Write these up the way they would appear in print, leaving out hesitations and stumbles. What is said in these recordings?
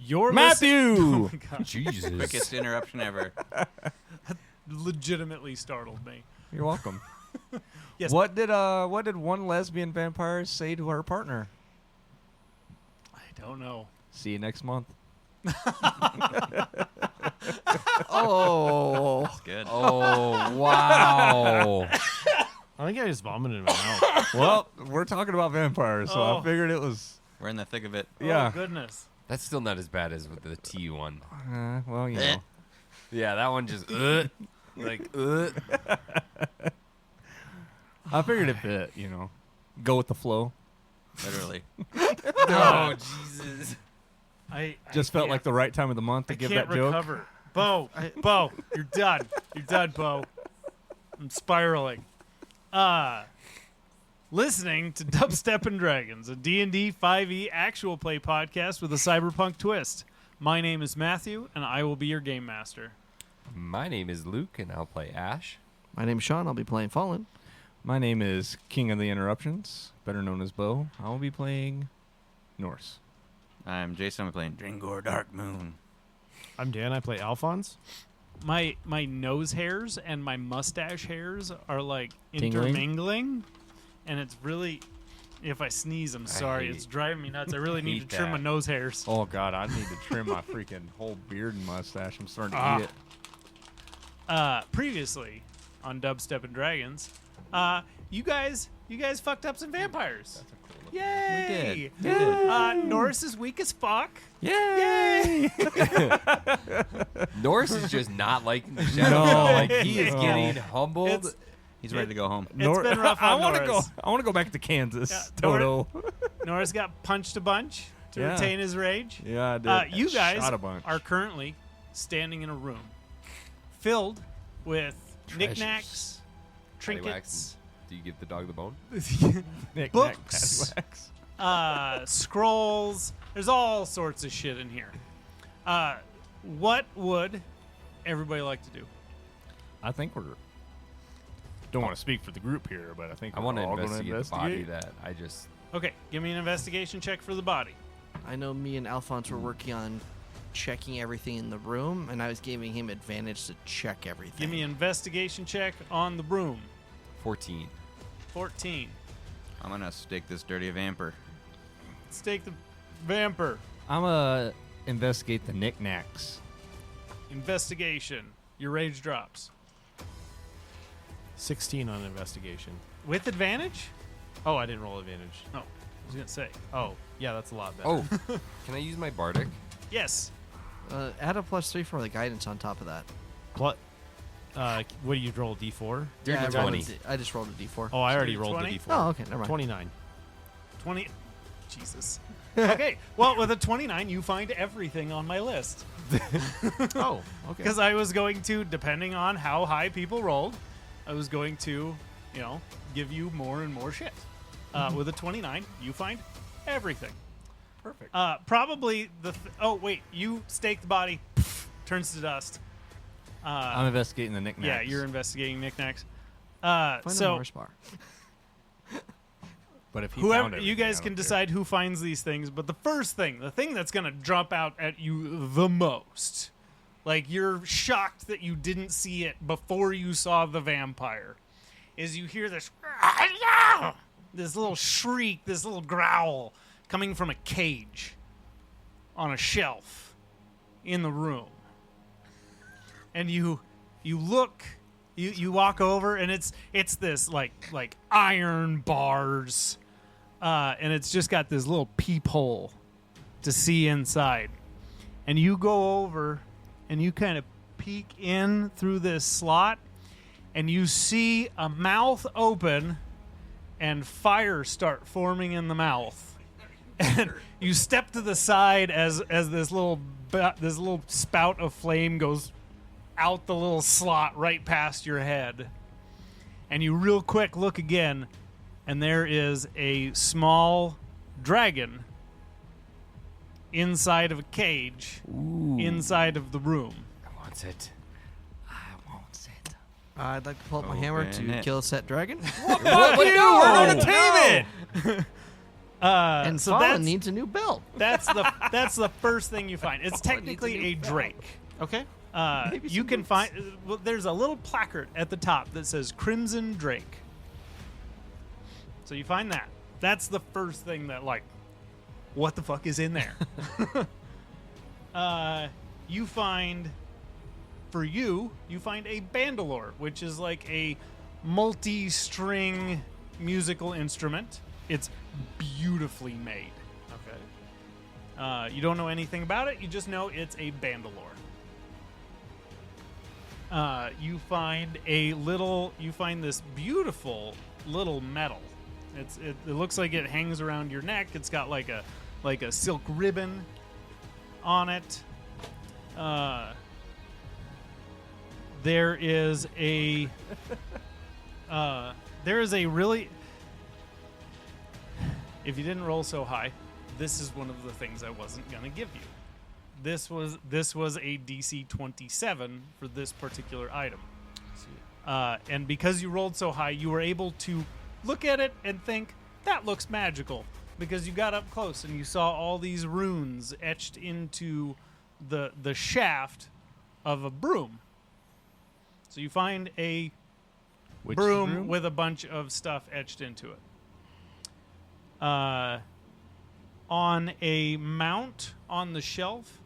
You're Matthew! Oh my God. Jesus. Quickest interruption ever. Legitimately startled me. You're welcome. Yes. What did one lesbian vampire say to her partner? I don't know. See you next month. Oh. That's good. Oh, wow. I think I just vomited in my mouth. Well, we're talking about vampires, so Oh. I figured it was. We're in the thick of it. Yeah. Oh, goodness. That's still not as bad as with the T one. Well, you know. Yeah, that one just like I figured it fit, you know. Go with the flow. Literally. Oh Jesus! I Just felt can't- like the right time of the month to I give can't that joke. recover. Bo, you're done. You're done, Bo. I'm spiraling. Listening to Dubstep and Dragons, a D&D 5e actual play podcast with a cyberpunk twist. My name is Matthew, and I will be your game master. My name is Luke, and I'll play Ash. My name's Sean. I'll be playing Fallen. My name is King of the Interruptions, better known as Bo. I will be playing Norse. I'm Jason. I'm playing Dringor Dark Moon. I'm Dan. I play Alphonse. My nose hairs and my mustache hairs are like Tingling? intermingling, and it's really. If I sneeze, I'm sorry. hate- It's driving me nuts. I really need hate to trim my that. nose hairs. Oh, God, I need to trim my freaking whole beard and mustache. I'm starting to Ah. eat it. Previously on Dubstep and Dragons, you guys fucked up some vampires. Yay! We did. Norris is weak as fuck. Yay! Norse is just not liking the shadow. No. Like he is No. getting humbled. It's- He's ready to go home. It's been rough I on want to go. Norris. I want to go back to Kansas. Yeah, Toto. Norris got punched a bunch to Yeah. retain his rage. Yeah, I did. You Shot guys a bunch. are currently standing in a room filled with Treasures. knickknacks, trinkets, Do you give the dog the bone? Knick-knack, books. paddywhacks. Scrolls. There's all sorts of shit in here. What would everybody like to do? I think we're. Don't want to speak for the group here, but I think I we're want to all gonna investigate the body that I just. Okay, give me an investigation check for the body. I know me and Alphonse were working on checking everything in the room, and I was giving him advantage to check everything. Give me an investigation check on the room. 14. 14. I'm going to stake this dirty vamper. Let's take the vamper. I'm gonna investigate the knickknacks. Investigation. Your rage drops. 16 on investigation. With advantage? Oh, I didn't roll advantage. Oh, I was going to say. Oh, yeah, that's a lot better. Oh, can I use my bardic? Yes. Add a +3 for the guidance on top of that. What? What do you roll? D4? Dirty I, rolled 20. I just rolled a D4. Oh, I already Dirty rolled 20? the D4. Oh, okay, never mind. 29. 20. Jesus. Okay. Well, with a 29, you find everything on my list. Oh, okay. Because I was going to, depending on how high people rolled, I was going to, give you more and more shit. With a 29, you find everything. Perfect. Probably oh, wait. You stake the body, turns to dust. I'm investigating the knickknacks. Yeah, you're investigating knickknacks. Find a So Norse bar. But if he whoever found you everything, guys I can don't care. decide who finds these things, but the thing that's gonna jump out at you the most, like you're shocked that you didn't see it before you saw the vampire, is you hear this little shriek, this little growl coming from a cage on a shelf in the room, and you look. You walk over and it's this like iron bars, and it's just got this little peephole to see inside. And you go over and you kind of peek in through this slot, and you see a mouth open and fire start forming in the mouth. And you step to the side as this little spout of flame goes out the little slot right past your head, and you real quick look again, and there is a small dragon inside of a cage inside of the room. I want it. I'd like to pull up my hammer Open to it. kill a set dragon. Fuck you! We're gonna tame it. And so Fallen needs a new belt. that's the first thing you find. It's Fallen needs a technically new a belt. drake. Okay. Maybe You some can boots. find. Well, there's a little placard at the top that says Crimson Drake. So you find that. That's the first thing that, like, what the fuck is in there? You find, you find a bandolore, which is like a multi-string musical instrument. It's beautifully made. Okay. You don't know anything about it. You just know it's a bandolore. You find this beautiful little medal. It looks like it hangs around your neck. It's got like a silk ribbon on it. There is a really, if you didn't roll so high, this is one of the things I wasn't gonna give you. This was a DC 27 for this particular item. And because you rolled so high, you were able to look at it and think, that looks magical. Because you got up close and you saw all these runes etched into the shaft of a broom. So you find a Which broom with a bunch of stuff etched into it. On a mount on the shelf,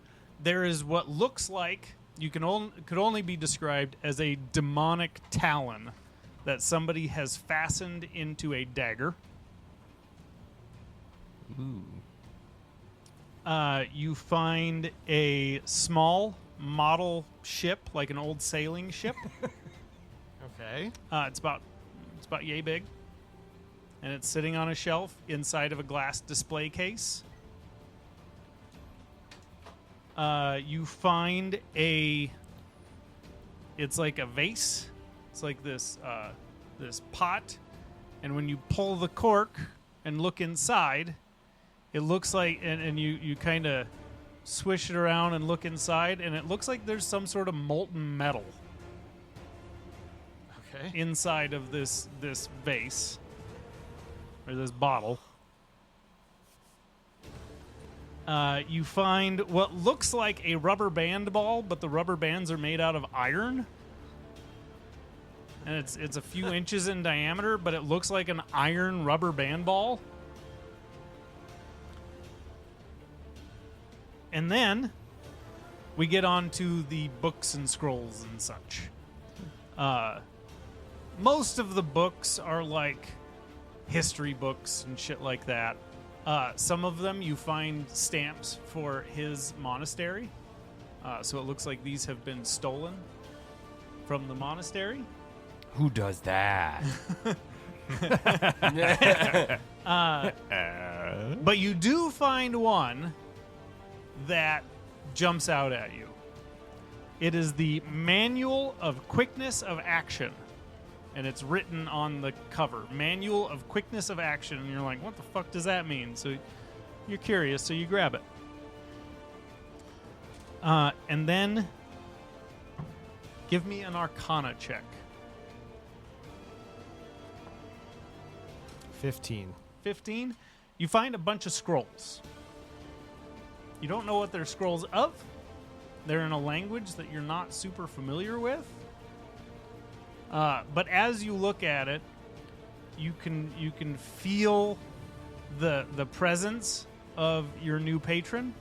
there is what looks like could only be described as a demonic talon that somebody has fastened into a dagger. Ooh. You find a small model ship, like an old sailing ship. Okay. It's about yay big, and it's sitting on a shelf inside of a glass display case. You find it's like a vase. It's like this pot, and when you pull the cork and look inside, it looks like, and you kind of swish it around and look inside, and it looks like there's some sort of molten metal Okay. inside of this vase or this bottle. You find what looks like a rubber band ball, but the rubber bands are made out of iron. And it's a few inches in diameter, but it looks like an iron rubber band ball. And then we get on to the books and scrolls and such. Most of the books are like history books and shit like that. Some of them you find stamps for his monastery. So it looks like these have been stolen from the monastery. Who does that? But you do find one that jumps out at you. It is the Manual of Quickness of Action. And it's written on the cover. Manual of Quickness of Action. And you're like, what the fuck does that mean? So you're curious, so you grab it. And then give me an Arcana check. 15. 15. You find a bunch of scrolls. You don't know what they're scrolls of. They're in a language that you're not super familiar with. But as you look at it, you can feel the presence of your new patron,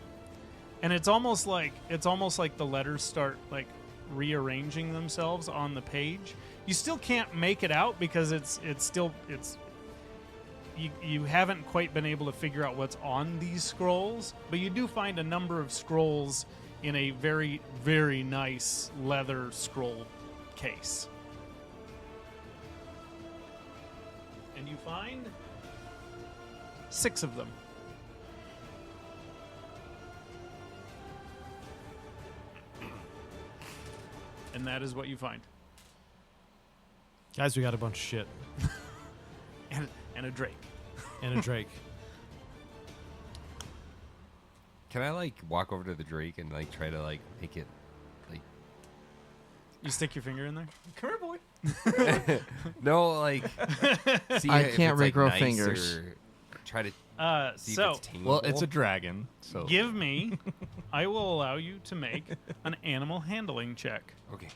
and it's almost like the letters start like rearranging themselves on the page. You still can't make it out because it's you haven't quite been able to figure out what's on these scrolls, but you do find a number of scrolls in a very, very nice leather scroll case. And you find 6 of them. And that is what you find. Guys, we got a bunch of shit. And a drake. And a Drake. Can I like walk over to the Drake and like try to like make it like You stick your finger in there? Come here, boy. no like see I if can't it's, like, regrow nice fingers. or try to See if So it's tameable. Well, it's a dragon, so give me. I will allow you to make an animal handling check. Okay.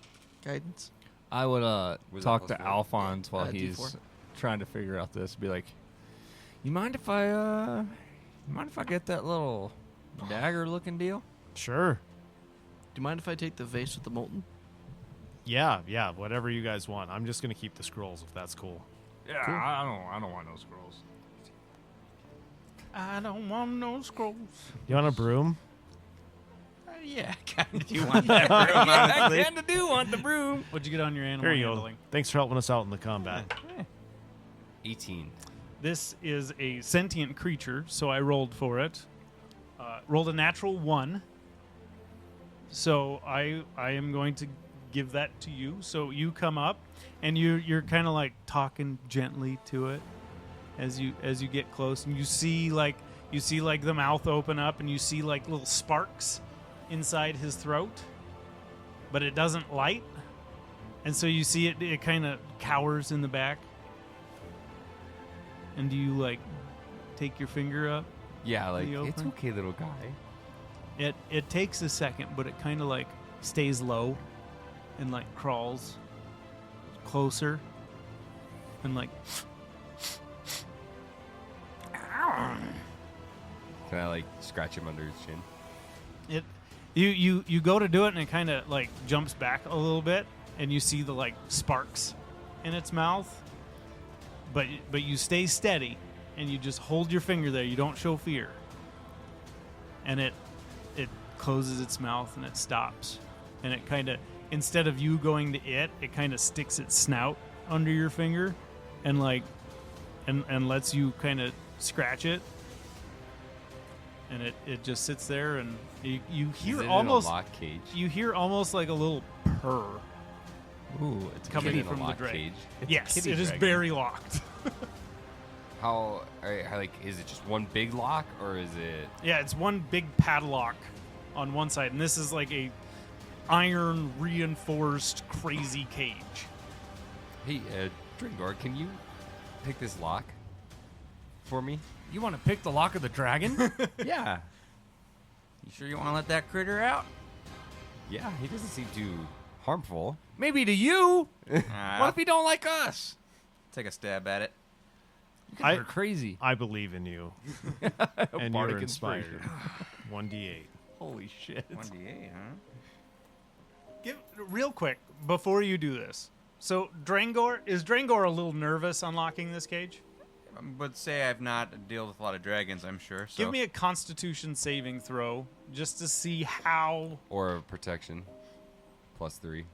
Guidance. I would Was that talk to plus 4? Alphonse while D4. he's trying to figure out this. Be like, you mind if I get that little dagger-looking deal? Sure. Do you mind if I take the vase with the molten? Yeah, whatever you guys want. I'm just gonna keep the scrolls if that's cool. Yeah, Cool. I don't want no scrolls. I don't want no scrolls. You want a broom? Yeah, kind of do want that room, honestly. I do want the broom. What'd you get on your animal Here you go. handling? Thanks for helping us out in the combat. 18. This is a sentient creature, so I rolled for it. Rolled a natural 1. So I am going to give that to you. So you come up, and you're kind of like talking gently to it as you get close, and you see like the mouth open up, and you see like little sparks inside his throat, but it doesn't light, and so you see it kind of cowers in the back. And do you like take your finger up? Yeah, like, Pretty it's open. okay, little guy. It takes a second, but it kind of like stays low and like crawls closer and like Can I, like, scratch him under his chin? it you go to do it, and it kind of like jumps back a little bit, and you see the like sparks in its mouth, but you stay steady, and you just hold your finger there. You don't show fear, and it closes its mouth, and it stops, and it kind of, instead of you going to it kind of sticks its snout under your finger, and like and lets you kind of scratch it. And it just sits there, and you Is hear it in almost a lock cage? you hear almost like a little purr. Ooh, it's Coming Is it in from a the lock dragon. cage? Yes, kitty it is dragon. very locked. How, like, is it just one big lock, or is it... Yeah, it's one big padlock on one side, and this is like a iron reinforced crazy cage. Hey, Dringor, can you pick this lock for me? You want to pick the lock of the dragon? Yeah. You sure you want to let that critter out? Yeah, he doesn't seem too harmful. Maybe to you. Ah, What if you don't like us? take a stab at it. You guys are crazy. I believe in you, and Bardic you're inspired. inspiration. 1d8. Holy shit. 1d8, huh? Give real quick before you do this. So is Drangor a little nervous unlocking this cage? I would say I've not dealt with a lot of dragons, I'm sure. So. Give me a Constitution saving throw just to see how. Or protection. +3.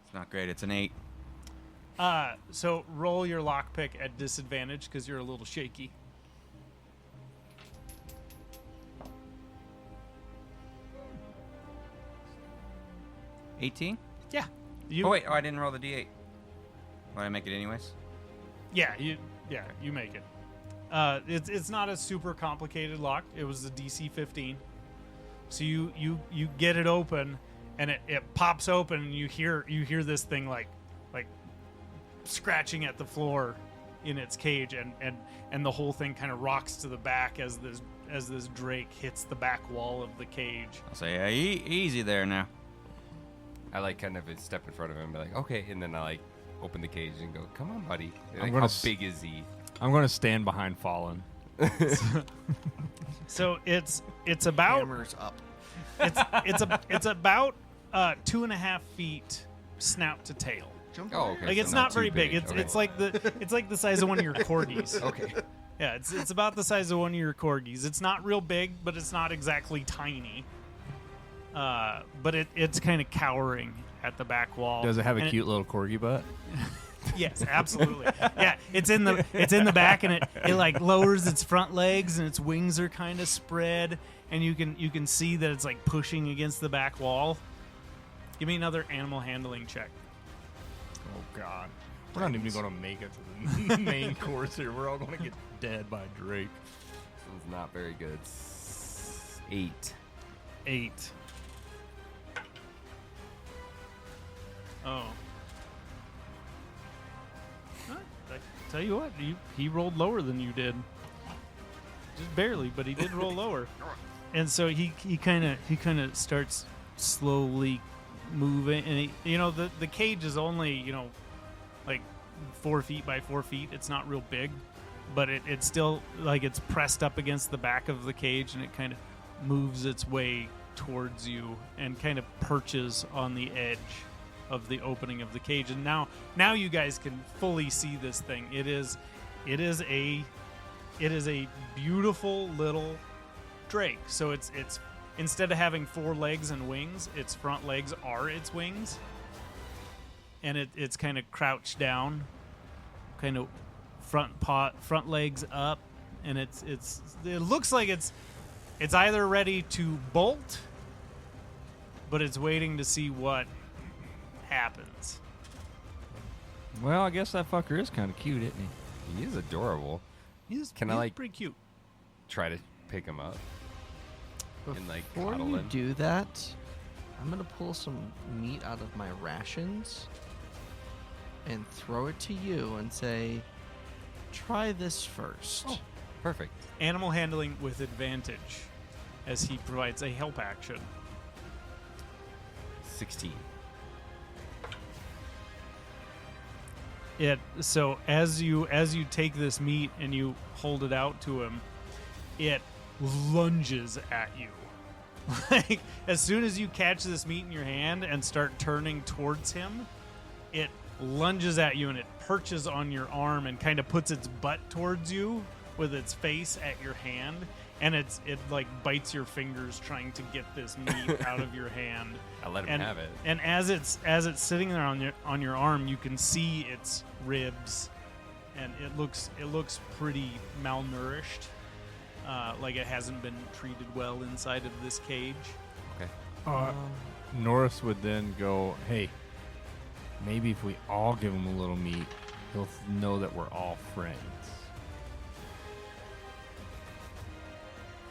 It's not great. It's an 8. So roll your lockpick at disadvantage because you're a little shaky. $18? Yeah. You, Oh, wait. Oh, I didn't roll the d8. Would I make it anyways? Yeah, you make it. It's not a super complicated lock. It was a DC 15. So you get it open, and it pops open, and you hear this thing like scratching at the floor in its cage, and the whole thing kind of rocks to the back as this drake hits the back wall of the cage. I'll say, easy there now. I like kind of step in front of him and be like, okay, and then I like open the cage and go, come on, buddy. I'm Like, gonna how s- big is he? I'm going to stand behind Fallen. So it's about Hammers up. it's about 2.5 feet snout to tail. Jump Oh, okay. Like so it's not too very big. It's Okay. it's like the size of one of your corgis. Okay. Yeah, it's about the size of one of your corgis. It's not real big, but it's not exactly tiny. But it's kind of cowering at the back wall. Does it have a And cute little corgi butt? Yes, absolutely. Yeah, it's in the back, and it like lowers its front legs, and its wings are kind of spread, and you can see that it's like pushing against the back wall. Give me another animal handling check. Oh, God. We're not even going to make it to the main course here. We're all going to get dead by Drake. This one's not very good. 8. 8. Oh. Huh, I tell you what, he rolled lower than you did. Just barely, but he did roll lower. And so he kind of starts slowly moving, and the cage is only like 4 feet by 4 feet. It's not real big, but it's still like it's pressed up against the back of the cage, and it kind of moves its way towards you and kind of perches on the edge of the opening of the cage. And now you guys can fully see this thing. It is a beautiful little drake. So it's instead of having 4 legs and wings, its front legs are its wings, and it's kind of crouched down, kind of front legs up, and it looks like it's either ready to bolt, but it's waiting to see what happens. Well, I guess that fucker is kind of cute, isn't he? He is adorable. He's pretty cute. Try to pick him up and Before coddle you him. do that, I'm gonna pull some meat out of my rations and throw it to you and say, try this first. Oh, perfect. Animal handling with advantage, as he provides a help action. 16. So as you take this meat and you hold it out to him, it lunges at you. Like, as soon as you catch this meat in your hand and start turning towards him, it lunges at you and it perches on your arm and kind of puts its butt towards you with its face at your hand, and it like bites your fingers trying to get this meat out of your hand. I let him have it. And as it's sitting there on your arm, you can see its ribs, and it looks pretty malnourished, like it hasn't been treated well inside of this cage. Okay. Norris would then go, hey, maybe if we all give him a little meat, he'll know that we're all friends.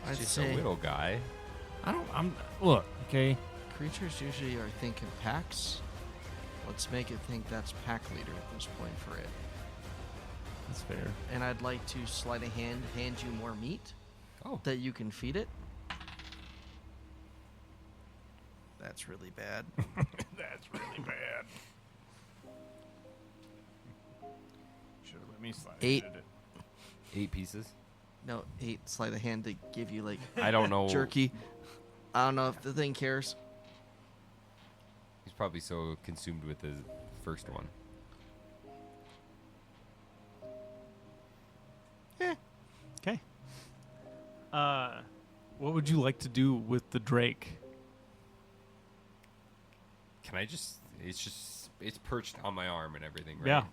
I'd Just say a little guy. Look, okay? creatures usually are thinking packs. Let's make it think that's pack leader at this point for it. That's fair. And I'd like to sleight of hand you more meat Oh. that you can feed it. That's really bad. That's really bad. Should have let me slide 8. 8 pieces. No, 8 sleight of hand to give you like I don't know. jerky. I don't know if the thing cares. He's probably so consumed with his first one. Okay. What would you like to do with the drake? Can I just... It's perched on my arm and everything, right? Yeah.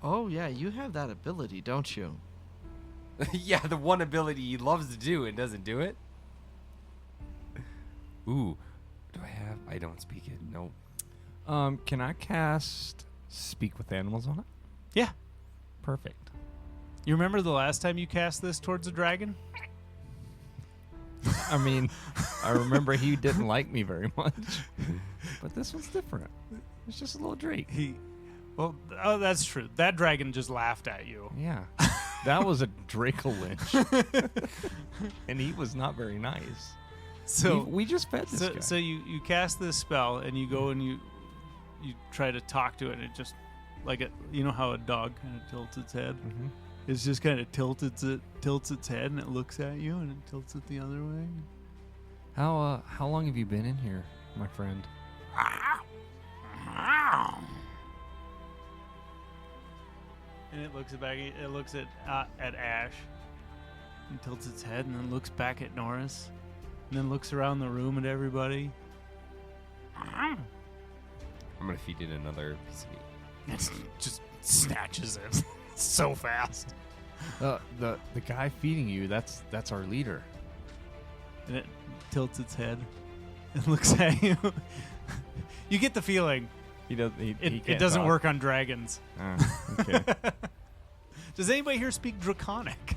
Oh yeah, you have that ability, don't you? Yeah, the one ability he loves to do and doesn't do it. Ooh. Do I have... I don't speak it. Nope. Can I cast Speak with Animals on it? Yeah. Perfect. You remember the last time you cast this towards a dragon? I mean, I remember he didn't like me very much. But this one's different. It's just a little drake. Oh, that's true. That dragon just laughed at you. Yeah. That was a Draco Lynch. And he was not very nice. So we just fed this guy. So you cast this spell and you go and you try to talk to it, and it just like you know how a dog kind of tilts its head. Mm-hmm. It's just kind of tilts its head and it looks at you and it tilts it the other way. How long have you been in here, my friend? And it looks back. It looks at Ash and tilts its head, and then looks back at Norris, and then looks around the room at everybody. I'm going to feed it another piece of meat. It just snatches it so fast, The guy feeding you, that's our leader. and it tilts its head and looks at you. You get the feeling He does. it doesn't work on dragons. Okay. Does anybody here speak Draconic?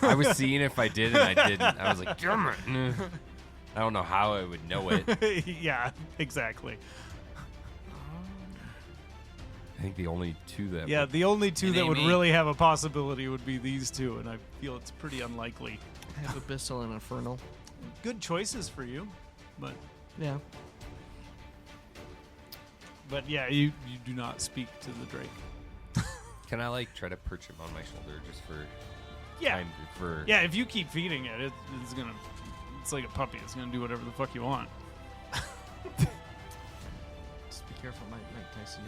I was seeing if I did and I didn't. I was like, damn it. I don't know how I would know it. Yeah, exactly. I think the only two that Yeah, would- the only two It that ain't would me. really have a possibility would be these two, and I feel it's pretty unlikely. I have Abyssal and Infernal. Good choices for you, but Yeah. yeah, you do not speak to the Drake. Can I like try to perch him on my shoulder just for Yeah, time for yeah. If you keep feeding it, it's gonna. It's like a puppy. It's gonna do whatever the fuck you want. Just be careful, Mike Tyson.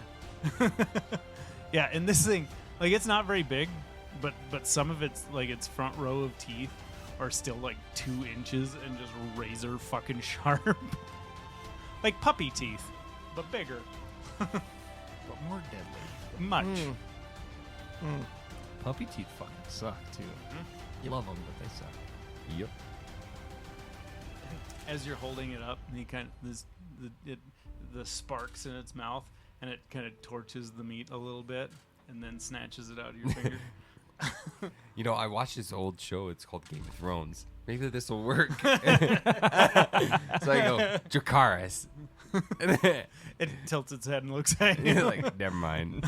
Yeah, and this thing, like, it's not very big, but some of its like its front row of teeth are still like 2 inches and just razor fucking sharp, like puppy teeth, but bigger, But more deadly. much. Puppy teeth fucking suck too. You love them, but they suck. Yep. As you're holding it up, and he kind of the sparks in its mouth, and it kind of torches the meat a little bit, and then snatches it out of your finger. You know, I watched this old show. It's called Game of Thrones. Maybe this will work. So I go, Dracarys. It tilts its head and looks at you. You're like, never mind.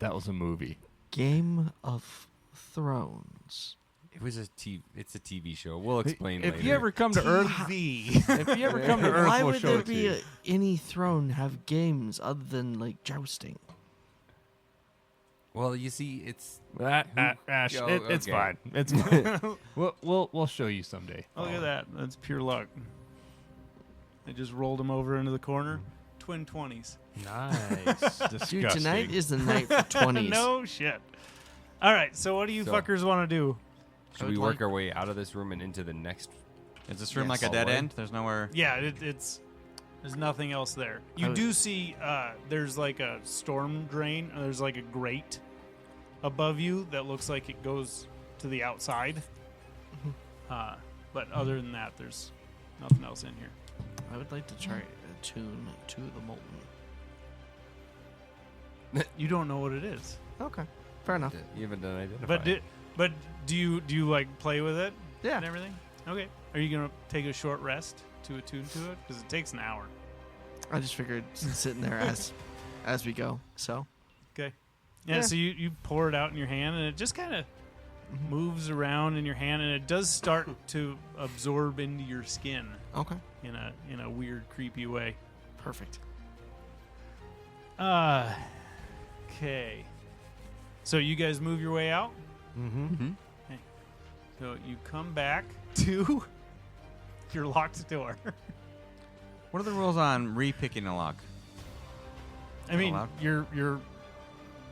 That was a movie. Game of Thrones. It was it's a TV show. We'll explain later. If you ever come to Earth, if you ever come to Earth, Why we'll would show there it to be you. any throne have games other than like jousting? Well, you see, it's Ash, Yo, it's okay. fine. It's fine. we'll show you someday. Oh, look at that. That's pure luck. They just rolled him over into the corner. Twin 20s. Nice. Disgusting. Dude, tonight is the night for 20s. No shit. All right, so what do you So- fuckers want to do? should we work our way out of this room and into the next? Is this room Yes. like a dead Hallway? end? There's nowhere. Yeah, it's there's nothing else there. You would- do see there's like a storm drain. There's like a grate above you that looks like it goes to the outside. But other than that, there's nothing else in here. I would like to try attune to the molten. You don't know what it is. Okay, fair enough. You haven't done identify. But do you like play with it Yeah. and everything? Okay. Are you gonna take a short rest to attune to it? Because it takes an hour. I just figured sitting there as we go. So Okay. Yeah. Yeah. So you pour it out in your hand, and it just kind of moves around in your hand, and it does start to absorb into your skin okay, in a weird, creepy way. perfect. Okay. So you guys move your way out. Mm-hmm. So you come back to your locked door. What are the rules on re-picking a lock? I mean, Allowed? your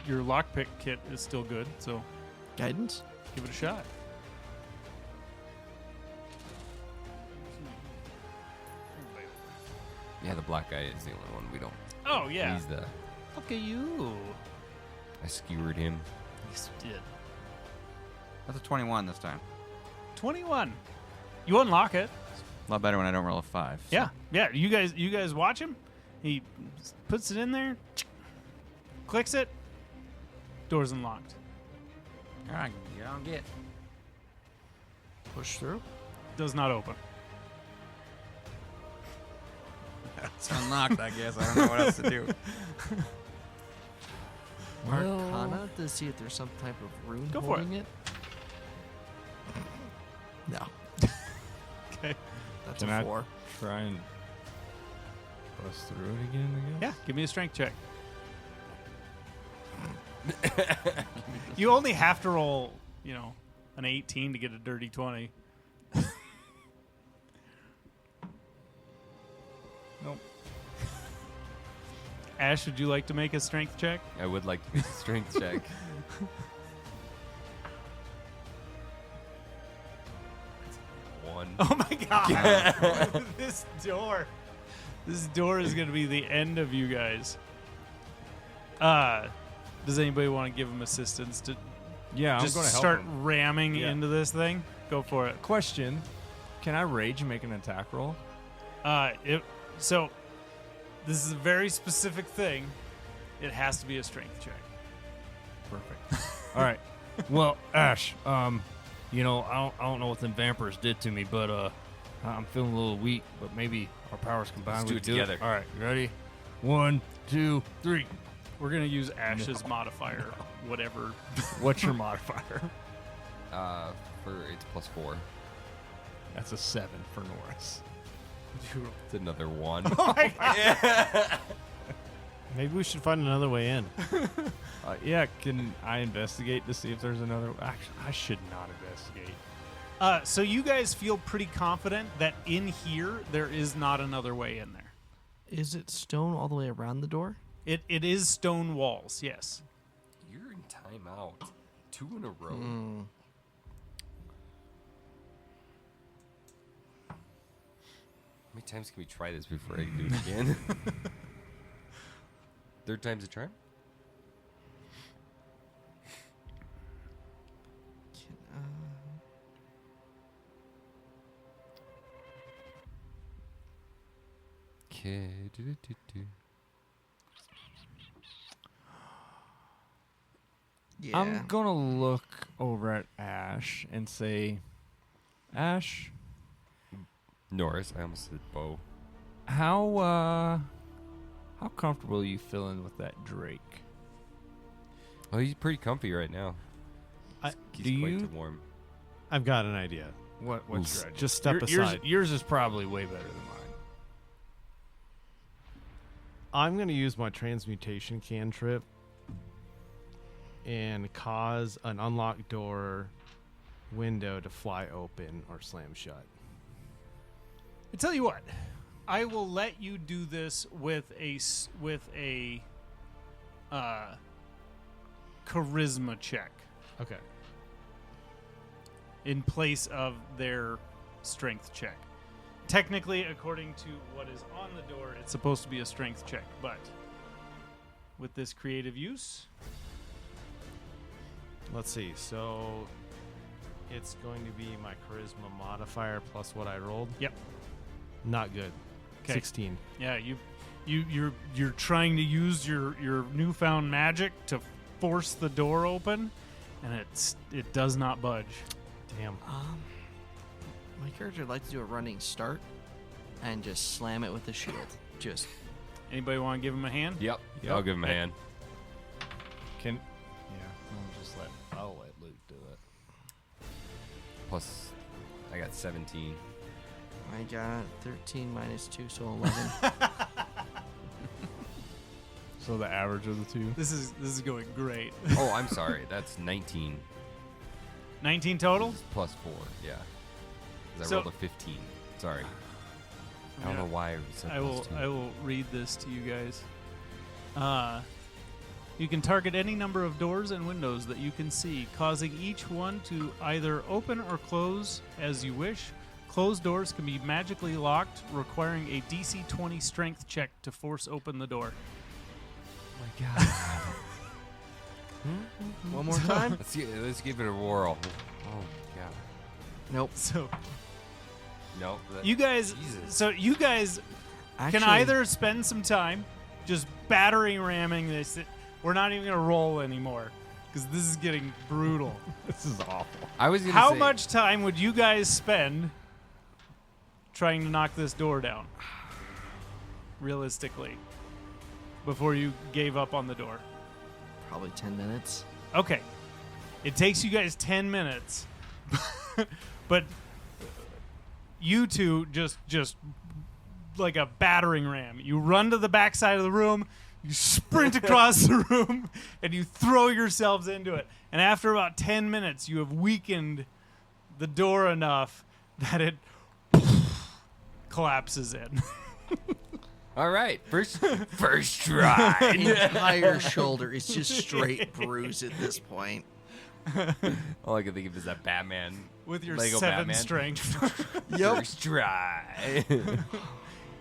lockpick kit is still good, so Guidance. give it a shot. Yeah, the black guy is the only one we don't. Oh yeah. He's the. Look at you. I skewered him. Yes, you did. That's a 21 this time. 21. You unlock it. A lot better when I don't roll a 5. so- Yeah, yeah. You guys watch him. He puts it in there, clicks it. Door's unlocked. All right, get on, get. Push through. Does not open. It's unlocked, I guess. I don't know what else to do. Arcana to see if there's some type of rune Go for holding it. No, Okay. that's Can a I 4. try and bust through it again, I Yeah. guess? Give me a strength check. You only have to roll, an 18 to get a dirty 20. Nope. Ash, would you like to make a strength check? I would like to make a strength check. One. Oh my god! This door is going to be the end of you guys. Does anybody want to give him assistance to Yeah, just I'm going to help start him. ramming Yeah. into this thing? Go for it. Question: can I rage and make an attack roll? So this is a very specific thing. It has to be a strength check. Perfect. All right. Well, Ash, I don't know what them vampires did to me, but I'm feeling a little weak, but maybe our powers combined. Let's do we it can together. All right, you ready? 1, 2, 3. We're gonna use Ash's modifier, whatever. What's your modifier? It's +4. That's a 7 for Norris. It's another 1. Maybe we should find another way in. Yeah, can I investigate to see if there's another? Actually, I should not investigate. So you guys feel pretty confident that in here there is not another way in there. Is it stone all the way around the door? It is stone walls, yes. You're in timeout. 2 in a row. How many times can we try this before I do it again? Third time's a charm? Okay. Yeah. I'm gonna look over at Ash and say, Ash, Norris, I almost said Bo. how comfortable are you feeling with that Drake? Oh, he's pretty comfy right now. He's do quite you- too warm. I've got an idea. What's Oof. strategy? Just step aside. Yours is probably way better than mine. I'm going to use my transmutation cantrip and cause an unlocked door window to fly open or slam shut. I tell you what, I will let you do this with a charisma check Okay. in place of their strength check. Technically, according to what is on the door, it's supposed to be a strength check, but with this creative use, Let's see. So it's going to be my charisma modifier plus what I rolled. Yep. Not good. 'Kay. 16. yeah, you're trying to use your newfound magic to force the door open, and it does not budge. Damn. My character would like to do a running start and just slam it with the shield. Just Anybody want to give him a hand? Yep. Yep. I'll give him a hand. I'll let Luke do it. Plus, I got 17. I got 13 minus 2, so 11. So the average of the two. This is going great. Oh, I'm sorry. That's 19. 19 total? Plus 4, yeah. 'Cause I So- rolled a 15. Sorry. I don't know why I said I plus 2. will read this to you guys. You can target any number of doors and windows that you can see, causing each one to either open or close as you wish. Closed doors can be magically locked, requiring a DC 20 strength check to force open the door. Oh my god. One more time? Let's give it a whirl. Oh my god. Nope. So No. you guys, Jesus. Actually, can either spend some time just battering ramming this. We're not even gonna roll anymore because this is getting brutal. This is awful. I was gonna How say, much time would you guys spend trying to knock this door down? Realistically, before you gave up on the door. probably 10 minutes. Okay. It takes you guys 10 minutes. But you two just like a battering ram. You run to the back side of the room, you sprint across the room, and you throw yourselves into it. And after about 10 minutes, you have weakened the door enough that it collapses in. all right, first try. Entire shoulder is just straight bruise at this point. All I can think of is that Batman With your Lego 7 Batman. strength. First try.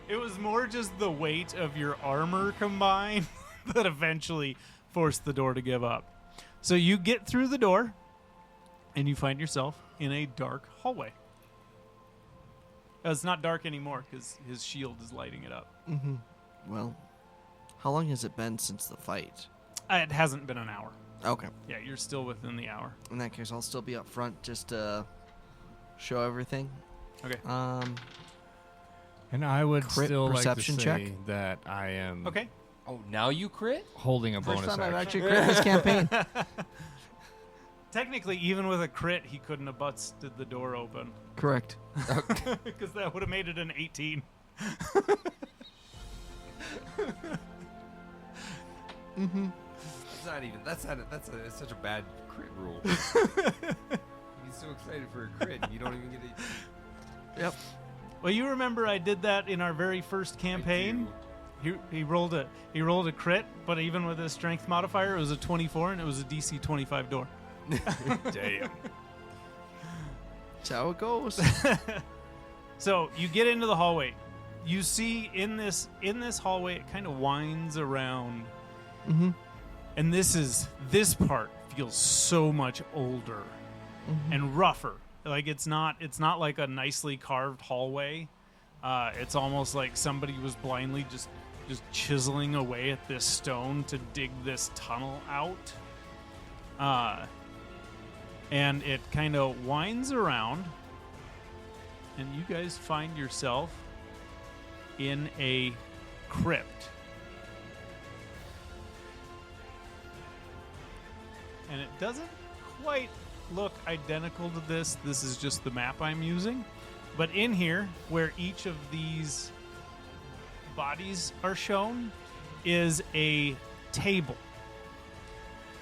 It was more just the weight of your armor combined that eventually forced the door to give up. So you get through the door, and you find yourself in a dark hallway. It's not dark anymore because his shield is lighting it up. Mm-hmm. Well, how long has it been since the fight? It hasn't been an hour. Okay. Yeah, you're still within the hour. In that case, I'll still be up front just to show everything. Okay. And I would Crit still like to perception say check? that I am Okay. Oh, now you crit? holding a First bonus time I've action. actually crit this campaign. Technically, even with a crit, he couldn't have busted the door open Correct. because that would have made it an 18. That's not even. That's such a bad crit rule. He's so excited for a crit, and you don't even get a. Yep. Well, you remember I did that in our very first campaign. He rolled a crit, but even with his strength modifier, it was a 24, and it was a DC 25 door. Damn. That's how it goes. So you get into the hallway. You see in this hallway, it kind of winds around, and this part feels so much older and rougher. Like it's not like a nicely carved hallway. It's almost like somebody was blindly just chiseling away at this stone to dig this tunnel out. And it kind of winds around, and you guys find yourself in a crypt. And it doesn't quite look identical to this. This is just the map I'm using. But in here, where each of these bodies are shown, is a table.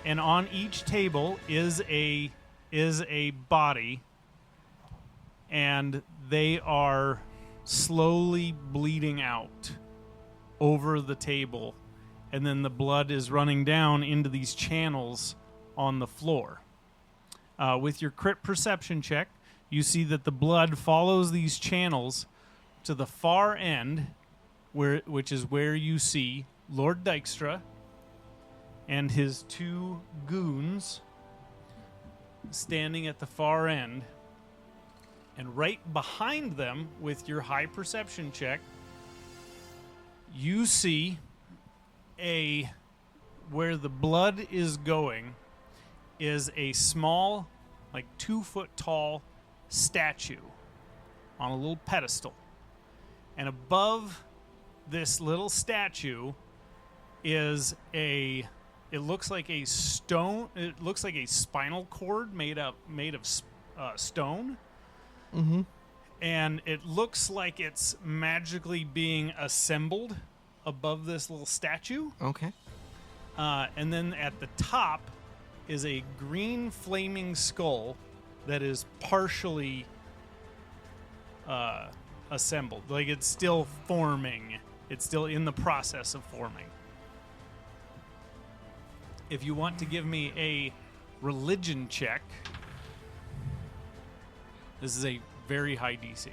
And on each table is a body, and they are slowly bleeding out over the table, and then the blood is running down into these channels on the floor. With your crit perception check, you see that the blood follows these channels to the far end, which is where you see Lord Dijkstra and his two goons standing at the far end. And right behind them, with your high perception check, you see where the blood is going is a small, like 2 foot tall statue on a little pedestal. And above this little statue is it looks like a stone. It looks like a spinal cord made of stone. Mm-hmm. And it looks like it's magically being assembled above this little statue. Okay. And then at the top is a green flaming skull that is partially assembled. Like it's still forming. It's still in the process of forming. If you want to give me a religion check, this is a very high DC.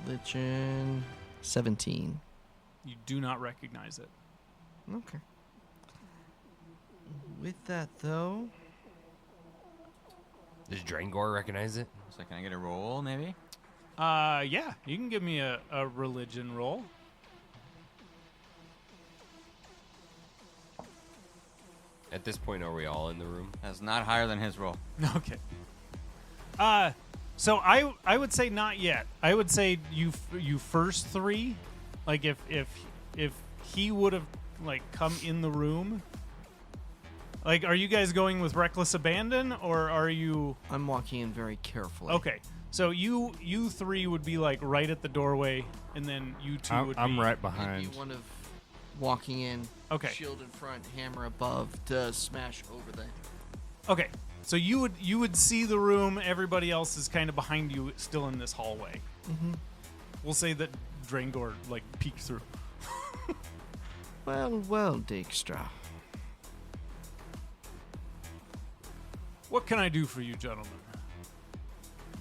Religion 17. You do not recognize it. Okay. With that though, Does Drangor recognize it? So can I get a roll, maybe? Yeah, you can give me a religion roll. At this point, are we all in the room? That's not higher than his roll. Okay. So I would say not yet. I would say you first three, like if he would have like come in the room. Like, are you guys going with reckless abandon, or are you? I'm walking in very carefully. Okay, so you three would be like right at the doorway, and then you two would. I'm be, right I'd behind. be one of walking in, Okay. shield in front, hammer above to smash over there. Okay, so you would see the room. Everybody else is kind of behind you, still in this hallway. Mm-hmm. We'll say that Drangor like peeked through. Well, Dijkstra. What can I do for you, gentlemen?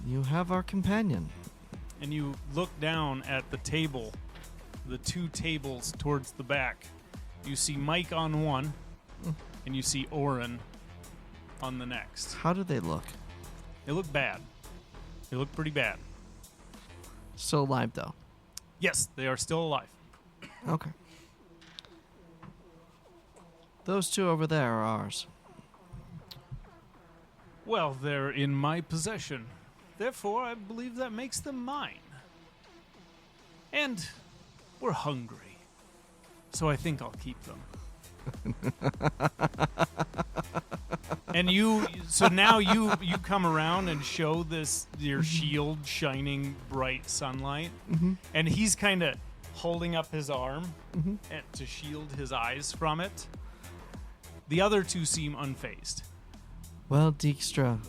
You have our companion. And you look down at the table, the two tables towards the back. You see Mike on one, and you see Oren on the next. How do they look? They look bad. They look pretty bad. Still alive though. Yes, they are still alive. Okay. Those two over there are ours. Well, they're in my possession Therefore, I believe that makes them mine. And we're hungry, so I think I'll keep them. And so now you come around and show your shield shining bright sunlight, and he's kind of holding up his arm to shield his eyes from it. The other two seem unfazed. Well, Dijkstra,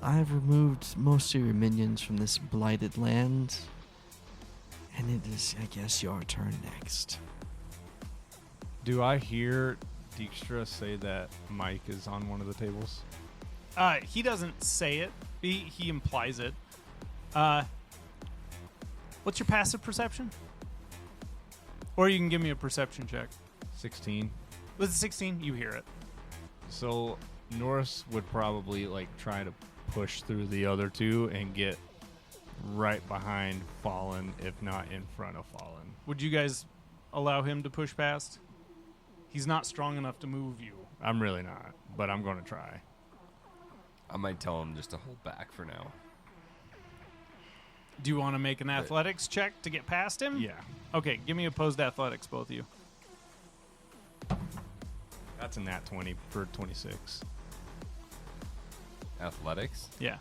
I've removed most of your minions from this blighted land, and it is, I guess, your turn next. Do I hear Dijkstra say that Mike is on one of the tables? He doesn't say it. He implies it. What's your passive perception? Or you can give me a perception check. 16. With 16, you hear it. So Norris would probably like try to push through the other two and get right behind Fallen, if not in front of Fallen. Would you guys allow him to push past? He's not strong enough to move you. I'm really not, but I'm going to try. I might tell him just to hold back for now. Do you want to make an athletics check to get past him? Yeah. Okay, give me opposed athletics, both of you. That's a nat 20 for 26. Athletics? Yeah.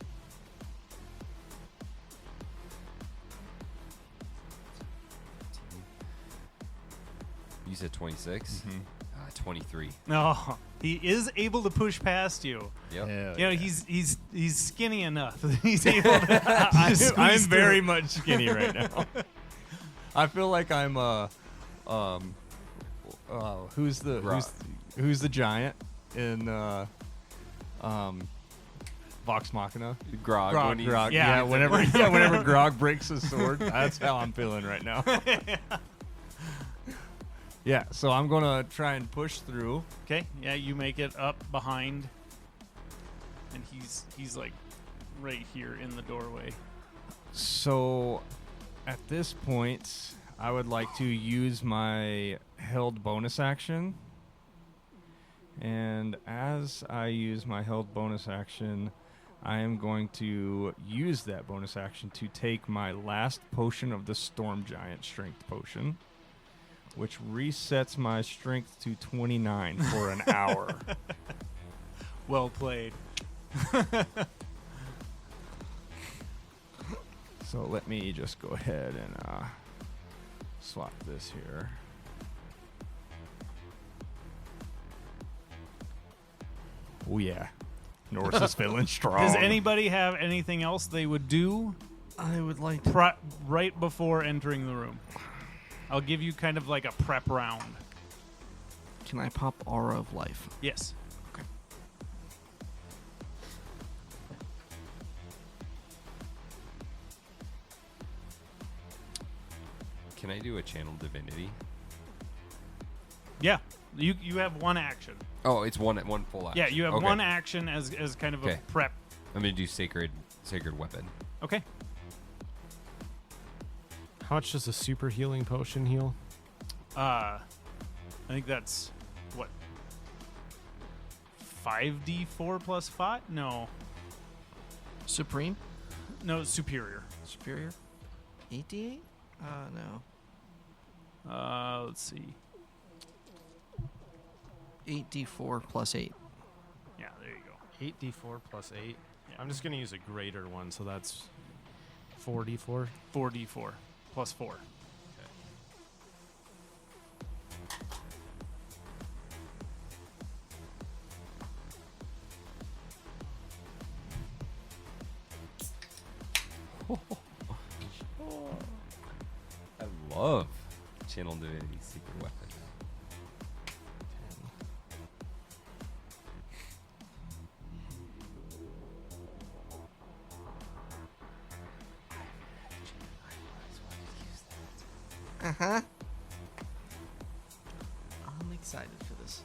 You said 26? 23. No, he is able to push past you. Yep. Hell You know, yeah. he's skinny enough. He's able to. I'm squeeze very through. much skinny right now. I feel like I'm who's the giant in Vox Machina? Grog. Grog. When he's- Grog. Yeah. Whenever Grog breaks his sword, that's how I'm feeling right now. Yeah, so I'm gonna try and push through. Okay, yeah, you make it up behind, and he's like right here in the doorway. So at this point, I would like to use my held bonus action. And as I use my held bonus action, I am going to use that bonus action to take my last potion of the Storm Giant Strength Potion, which resets my strength to 29 for an hour. Well played. So let me just go ahead and swap this here. Oh yeah, Norris is feeling strong. Does anybody have anything else they would do I would like to. right before entering the room? I'll give you kind of like a prep round. Can I pop Aura of Life? Yes. Can I do a channel divinity? Yeah. You have one action. Oh, it's one full action. Yeah, you have Okay. one action as kind of Okay. a prep. I'm gonna do sacred weapon. Okay. How much does a super healing potion heal? I think that's what 5d4 plus 5? No, Supreme? superior. Superior? 8d8? No. Let's see. 8d4 plus 8. Yeah, there you go. 8d4 plus 8. Yeah. I'm just going to use a greater one, so that's 4d4. 4d4 plus 4. I love channel divinity secret weapon. Uh-huh. I'm excited for this.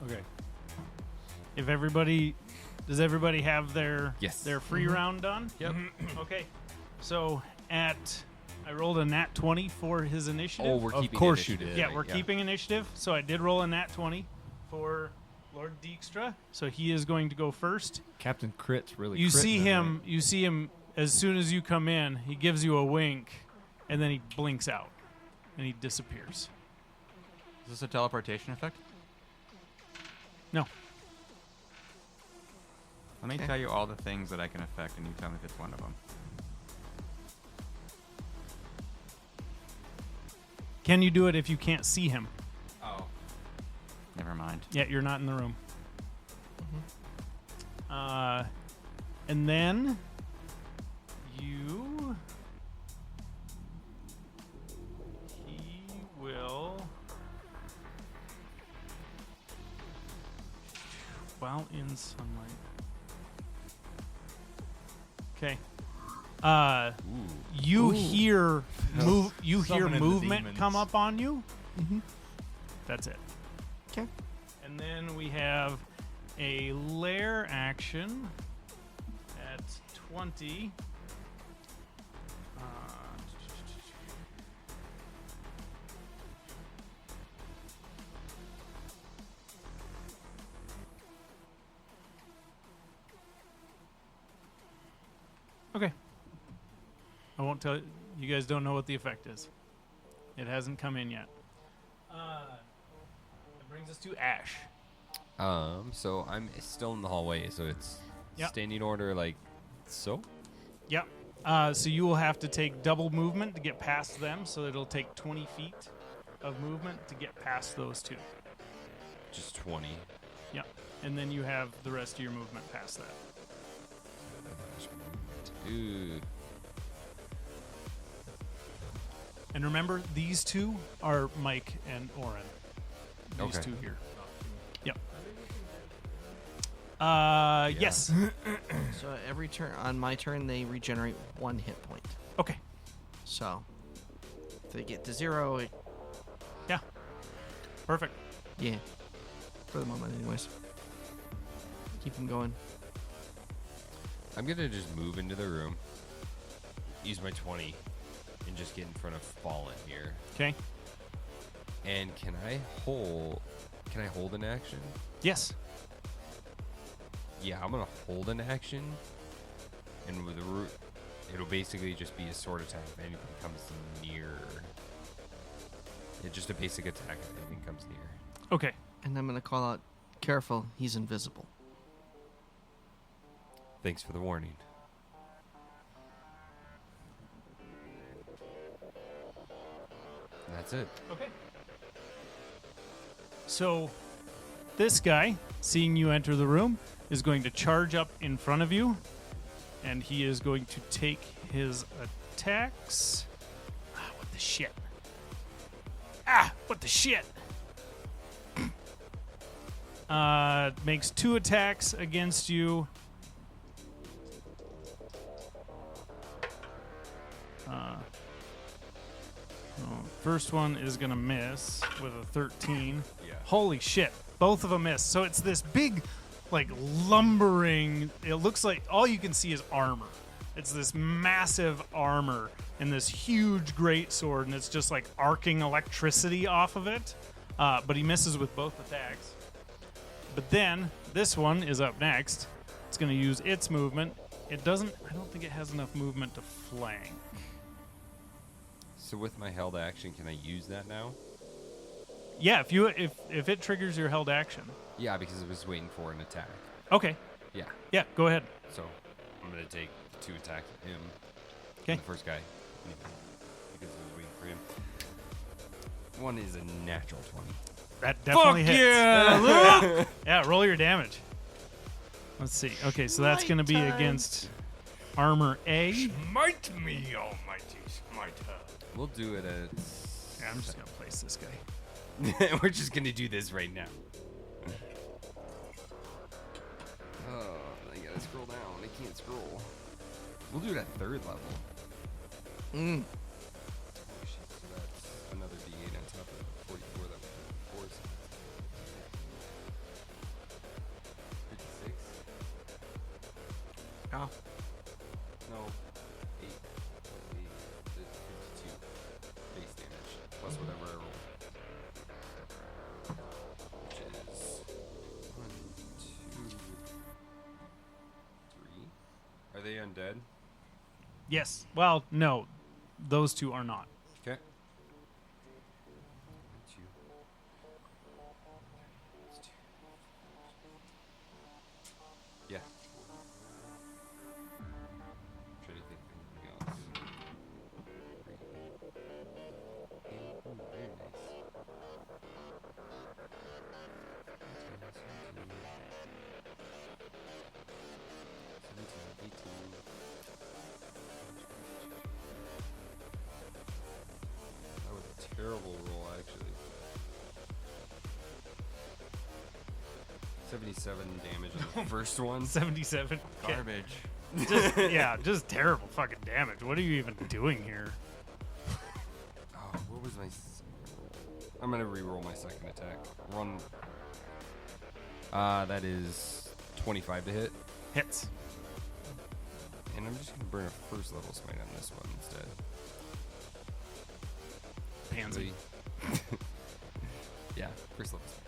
Okay. Does everybody have their Yes. their free round done? Yep. Okay. So at I rolled a nat 20 for his initiative. Oh, we're Of keeping course you initiative. did. Yeah, we're keeping initiative. So I did roll a nat 20 for Lord Dijkstra. So he is going to go first. Captain Crit's really. You critting see tonight. him. You see him as soon as you come in. He gives you a wink, and then he blinks out, and he disappears. Is this a teleportation effect? No. Let me Okay. tell you all the things that I can affect, and you tell me if it's one of them. Can you do it if you can't see him? Oh. Never mind. Yeah, you're not in the room. And then you. He will. While in sunlight. Okay. You hear move. You hear Summoning the movement demons. come up on you. Mm-hmm. That's it. Okay. And then we have a lair action at 20. Okay. I won't tell you. You guys don't know what the effect is. It hasn't come in yet. That brings us to Ash. So I'm still in the hallway, so it's Yep. standing order like so. Yep. So you will have to take double movement to get past them, so it'll take 20 feet of movement to get past those two. Just 20. Yep. And then you have the rest of your movement past that. Ooh. And remember, these two are Mike and Oren. These Okay. two here. Yep. Yes. So every turn on my turn, they regenerate 1 hit point. Okay. So if they get to 0, it, Yeah. Perfect. yeah. For the moment, anyways. Keep them going. I'm gonna just move into the room, use my 20, and just get in front of Fallen here. Okay. And can I hold an action? Yes. Yeah, I'm gonna hold an action, and with the it'll basically just be a sword attack if anything comes near. It's just a basic attack if anything comes near. Okay. And I'm going to call out, careful, he's invisible. Thanks for the warning. That's it. Okay. So, this guy, seeing you enter the room, is going to charge up in front of you, and he is going to take his attacks. What the shit? What the shit? Makes 2 attacks against you. First one is going to miss with a 13. Yeah. Holy shit. Both of them miss. So it's this big, like, lumbering. It looks like all you can see is armor. It's this massive armor and this huge greatsword, and it's just like arcing electricity off of it. But he misses with both attacks. But then this one is up next. It's going to use its movement. It doesn't. I don't think it has enough movement to flank. So with my held action, can I use that now? Yeah, if it triggers your held action. Yeah, because I was waiting for an attack. Okay. Yeah. Yeah, go ahead. So I'm gonna take 2 attacks at him. 'Kay. The first guy. Because I was waiting for him. One is a natural 20. That definitely hits. yeah! Yeah, roll your damage. Let's see. Okay, so that's going to be Nighttime. against armor A. Smite me, almighty smiter. We'll do it at. Yeah, I'm just going to place this guy. We're just gonna do this right now. Oh, I gotta scroll down. I can't scroll. We'll do it at 3rd level. Mm. Holy shit, so that's another D8 on top of the 44 that we did before. 56? Oh. No. 8 plus 8. undead? Yes. Well, no. Those two are not. Okay. Yeah. Trying to think of anything else. Ooh, very nice. That was a terrible roll, actually. 77 damage on the first one. 77. Okay. Garbage. Just terrible fucking damage. What are you even doing here? Oh, what was my... I'm gonna re-roll my second attack. Run. That is 25 to hit. Hits. And I'm just gonna burn a first level smite on this one instead. Pansy. Yeah, first level smite.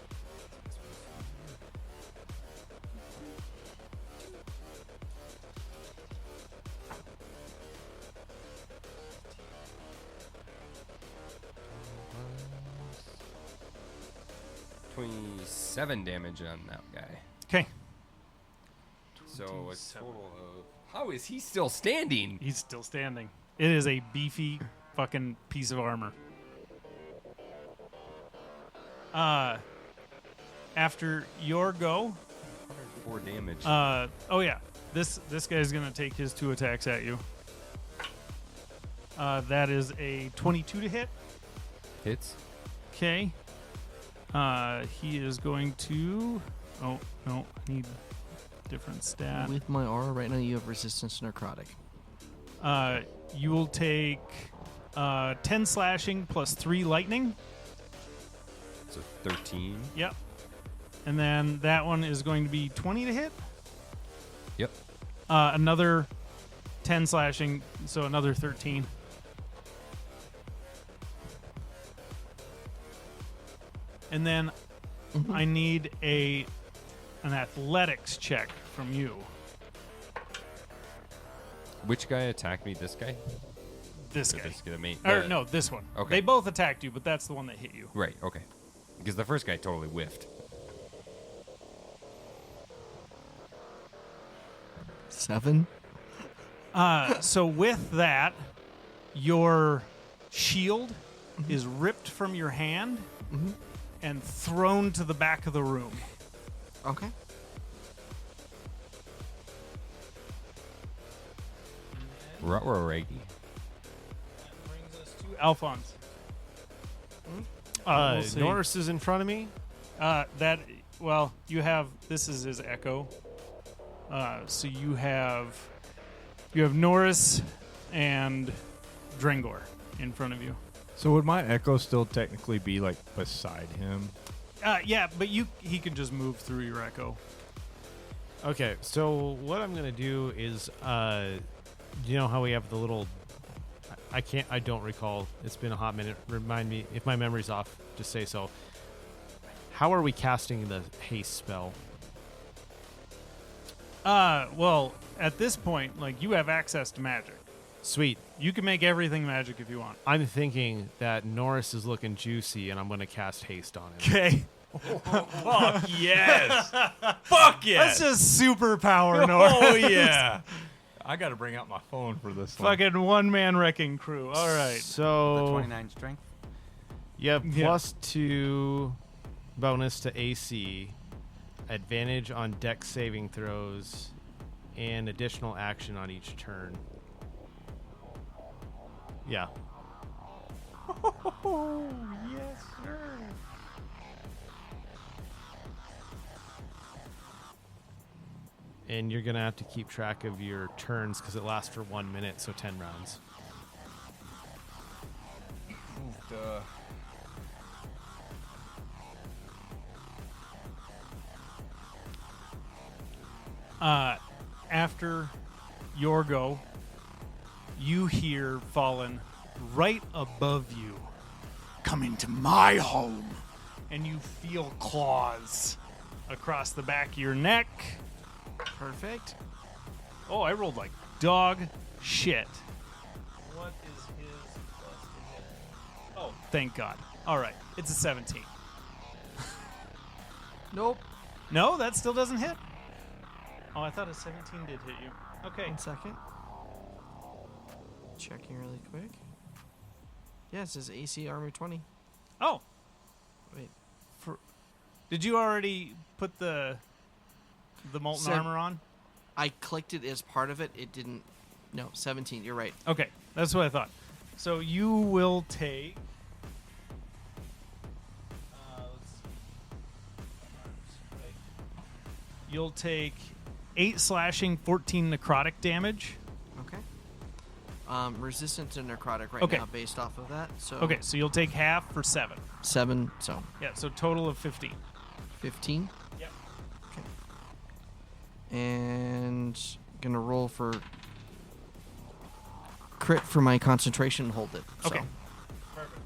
$27 damage on that guy. Okay. So a total of... How is he still standing? He's still standing. It is a beefy fucking piece of armor. After your go, 4 damage. oh yeah, this guy's gonna take his 2 attacks at you. That is a 22 to hit. Hits. Okay. He is going to. Oh no, I need different stat. With my aura right now, you have resistance to necrotic. You will take 10 slashing plus 3 lightning. So 13. Yep. And then that one is going to be 20 to hit. Yep. Another 10 slashing, so another 13. And then I need an athletics check from you. Which guy attacked me? This guy? This Or guy. This guy, the main. Or no, this one. Okay. They both attacked you, but that's the one that hit you. Right. Okay. Because the first guy totally whiffed. 7. So with that, your shield is ripped from your hand and thrown to the back of the room. Okay. Ruh-roh-reggy. Brings us to Alphonse. We'll see. Norris is in front of me. You have, this is his echo. So you have Norris and Drengor in front of you. So would my echo still technically be like beside him? Yeah, but he can just move through your echo. Okay, so what I'm gonna do is, you know how we have the little. I don't recall. It's been a hot minute. Remind me if my memory's off. Just say so. How are we casting the haste spell? Well, at this point, like, you have access to magic. Sweet. You can make everything magic if you want. I'm thinking that Norris is looking juicy, and I'm gonna cast haste on him. Okay. Fuck yes! Fuck yes! That's just superpower, Norris. Oh yeah! I got to bring out my phone for this one. Fucking one-man wrecking crew. All right. The So 29 strength. you have Yeah. +2 bonus to AC, advantage on dex saving throws, and additional action on each turn. Yeah. Yes, sir. And you're going to have to keep track of your turns because it lasts for 1 minute, so 10 rounds. Duh. After your go, you hear Fallen right above you. Come into my home. And you feel claws across the back of your neck. Perfect. Oh, I rolled like dog shit. What is his plus to hit? Oh, thank God. All right, it's a 17. Nope. No, that still doesn't hit. Oh, I thought a 17 did hit you. Okay. 1 second. Checking really quick. Yeah, it says AC armor 20. Oh, Wait. did you already put the molten Said- armor on? I clicked it as part of it. It didn't. No, 17. You're right. Okay, that's what I thought. So you will take. Let's see. You'll take 8 slashing, 14 necrotic damage. Okay. Resistant to necrotic right Okay. now based off of that. So Okay, so you'll take half for 7. 7, so Yeah, so total of 15. 15. Yep. And gonna roll for crit for my concentration and hold it. Okay. So. Perfect.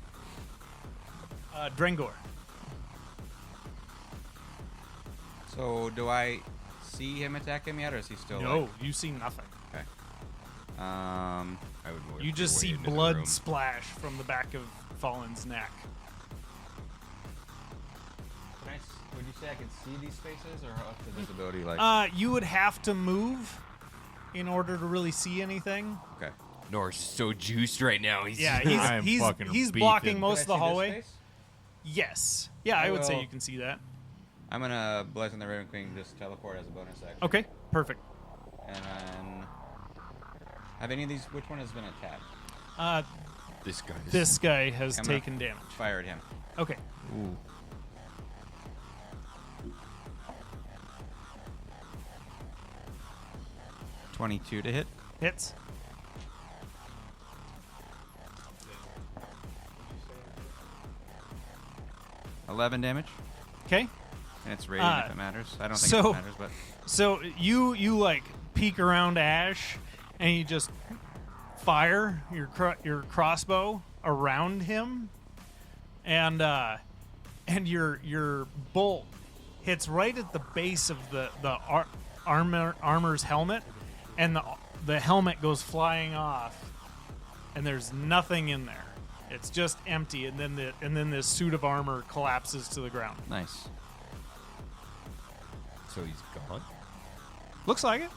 Drengor. So do I see him attack him yet, or is he still? No, Like, you see nothing. okay. I would. Work You just way see into the blood room. splash from the back of Fallen's neck. Would you say I can see these spaces, or what's the visibility like? You would have to move in order to really see anything. Okay. Norse is so juiced right now. He's Yeah, I am he's fucking he's beefing. blocking most of Can the I see this hallway. space? Yes. Yeah, I I would say will- you can see that. I'm gonna Blazing the Raven Queen just teleport as a bonus action. Okay, perfect. And then, have any of these? Which one has been attacked? this guy. This guy has I'm gonna taken damage. Fire at him. Okay. Ooh. $22 to hit. Hits. 11 damage. Okay. And it's radiant if it matters. I don't think so- it matters, but So you like peek around Ash, and you just fire your crossbow around him, and your bolt hits right at the base of the armor's helmet, and the helmet goes flying off, and there's nothing in there. It's just empty, and then this suit of armor collapses to the ground. nice. So he's gone. Looks like it.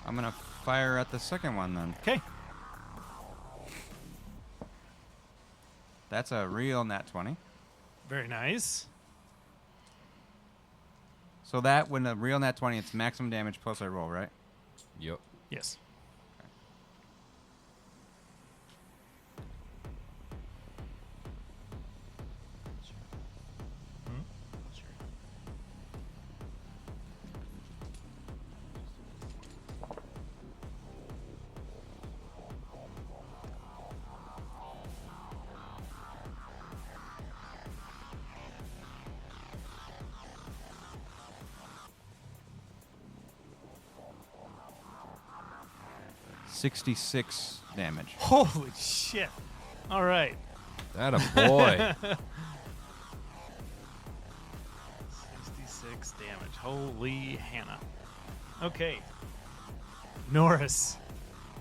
I'm gonna fire at the second one then. Okay. That's a real nat 20. Very nice. So that when a real nat 20, it's maximum damage plus I roll, right? Yep. Yes. $66 damage. Holy shit. All right. That a boy. 66 damage. Holy Hannah. Okay. Norris.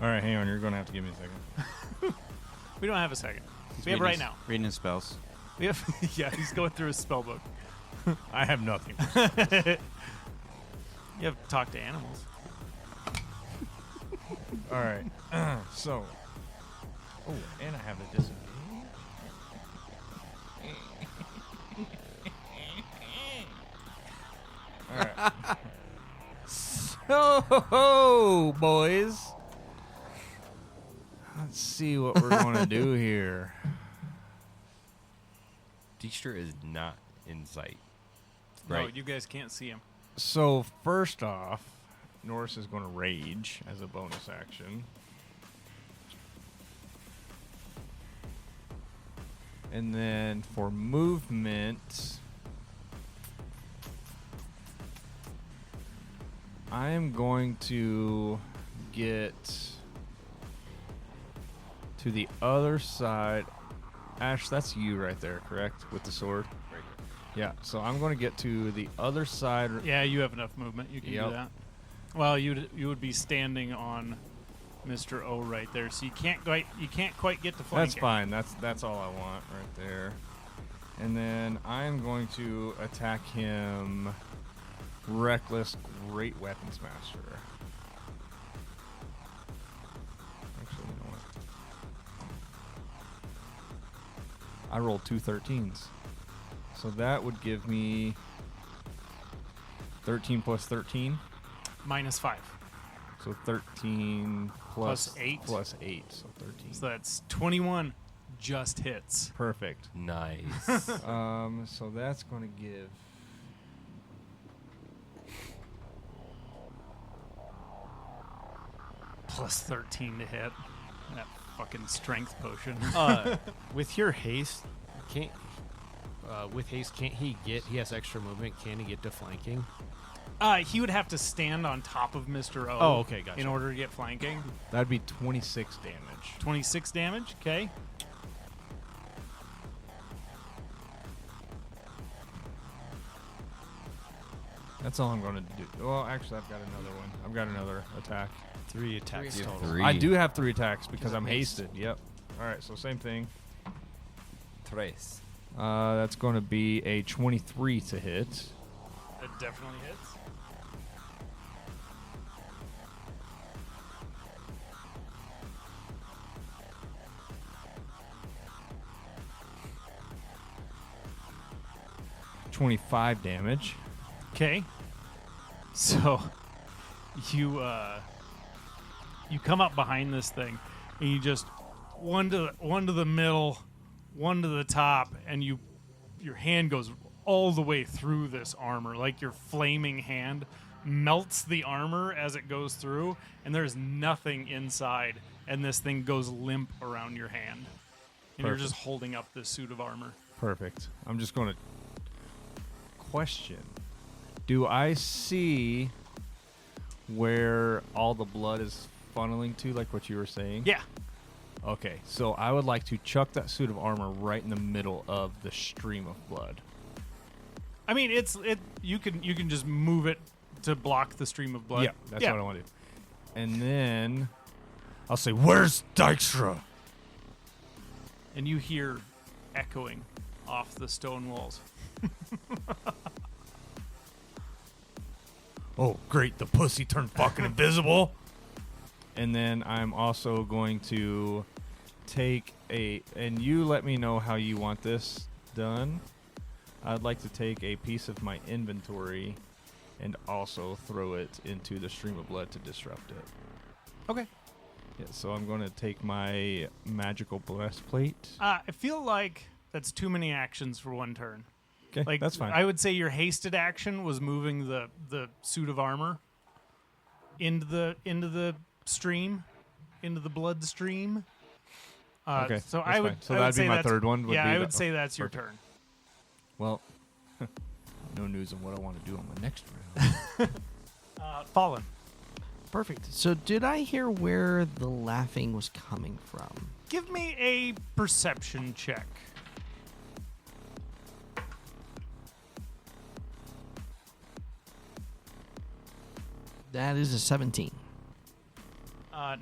All right, hang on. You're going to have to give me a second. We don't have a second. He's We have reading right his- now. Reading his spells. We have yeah, he's going through his spell book. I have nothing. You have to talk to animals. All right. So. Oh, and I have the disengage. All right. So, boys. Let's see what we're going to do here. Dijkstra is not in sight. No, Right. you guys can't see him. So, first off, Norris is going to rage as a bonus action. And then for movement, I am going to get to the other side. Ash, that's you right there, correct? With the sword? Right here. Yeah, so I'm going to get to the other side. Yeah, you have enough movement. You can Yep. do that. Well, you would be standing on Mr. O right there, so you can't quite get to flanking. That's fine. That's all I want right there. And then I'm going to attack him. Reckless, great weapons master. Actually, you know what? I rolled 2 13s. So that would give me 13 plus 13. -5. So 13 Plus 8. Plus 8. So 13. So that's 21 just hits. Perfect. Nice. So that's going to give... Plus 13 to hit. That fucking strength potion. With your haste, can't he get? He has extra movement. Can he get to flanking? He would have to stand on top of Mr. O. Oh, okay, gotcha. In order to get flanking. That'd be 26 damage. 26 damage. Okay. That's all I'm going to do. Well, actually, I've got another one. I've got another attack. 3 attacks You have total. 3. I do have 3 attacks because I'm of haste. hasted. Yep. All right, so same thing. Tres. That's going to be a 23 to hit. That definitely hits. $25 damage. Okay. So you come up behind this thing and you just one to the middle, one to the top, and your hand goes all the way through this armor. Like your flaming hand melts the armor as it goes through, and there's nothing inside, and this thing goes limp around your hand. And you're Perfect. just holding up this suit of armor. Perfect. I'm just going to question. Do I see where all the blood is funneling to, like what you were saying? Yeah. Okay, so I would like to chuck that suit of armor right in the middle of the stream of blood. I mean, you can just move it to block the stream of blood. Yeah, that's what I want to do. And then I'll say, "Where's Dijkstra?" And you hear echoing off the stone walls. Oh, great, the pussy turned fucking invisible. And then I'm also going to take and you let me know how you want this done. I'd like to take a piece of my inventory and also throw it into the stream of blood to disrupt it. Okay. Yeah, so I'm going to take my magical breastplate. I feel like that's too many actions for one turn. Okay, Like that's fine. I would say your hasted action was moving the suit of armor into the stream, into the bloodstream. Okay, So that's I would. fine. So I would that'd be say my that's- third one, would Yeah, be I the- would say that's your perfect. turn. Well, no news on what I want to do on my next round. Fallen. Perfect. So did I hear where the laughing was coming from? Give me a perception check. That is a 17.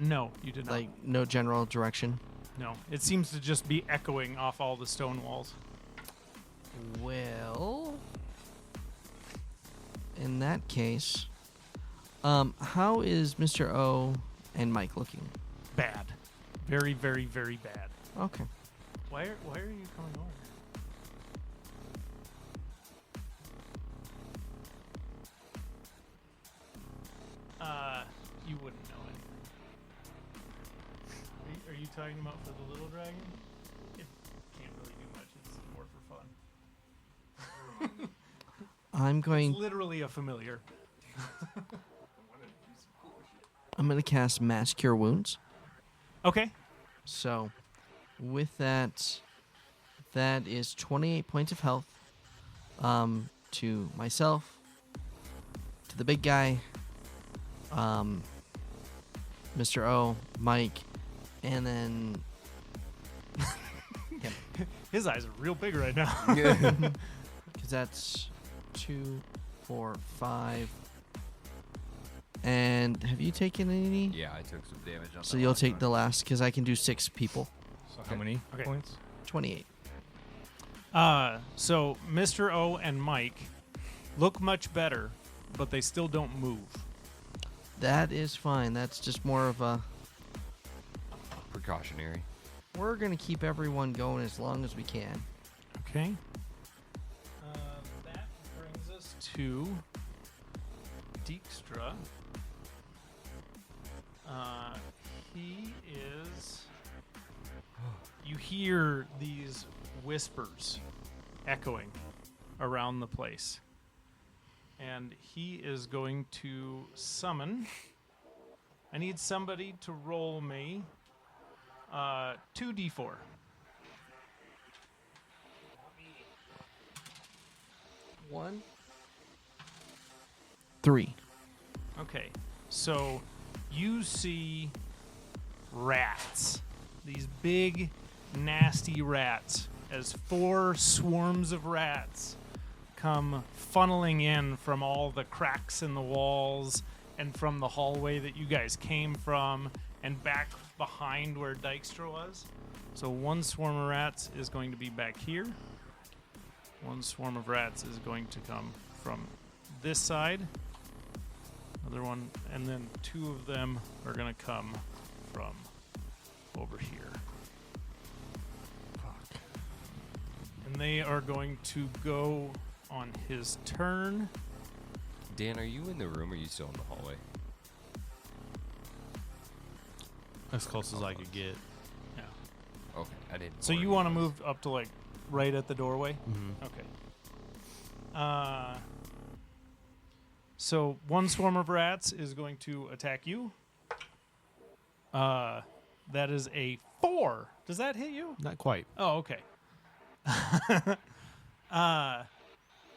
No, you did not. Like no general direction. No, it seems to just be echoing off all the stone walls. Well, in that case, how is Mr. O and Mike looking? Bad. Very, very, very bad. Okay. Why are you coming over? You wouldn't know it. Are you talking about for the little dragon? It can't really do much. It's more for fun. I'm going. It's literally a familiar. I'm going to cast Mass Cure Wounds. Okay. So, with that, that is 28 points of health. To myself, to the big guy, Mr. O, Mike, and then His eyes are real big right now. because that's 2, 4, 5, And have you taken any? Yeah, I took some damage on So that you'll last take one. the last, because I can do 6 people. So how many Okay. points? 28. So Mr. O and Mike look much better, but they still don't move. That is fine. That's just more of a... Precautionary. We're going to keep everyone going as long as we can. Okay. That brings us to Dijkstra. He is. You hear these whispers echoing around the place. And he is going to summon. I need somebody to roll me 2d4. 1, 3. Okay, so you see rats, these big, nasty rats, as 4 swarms of rats come funneling in from all the cracks in the walls and from the hallway that you guys came from and back behind where Dijkstra was. So one swarm of rats is going to be back here. One swarm of rats is going to come from this side. Another one, and then 2 of them are going to come from over here. Fuck. And they are going to go on his turn. Dan, are you in the room or are you still in the hallway? As close as I could get. Yeah. Okay, I didn't. So you want to move up to like right at the doorway? Mm-hmm. Okay. So one swarm of rats is going to attack you. That is a 4. Does that hit you? Not quite. Oh, okay.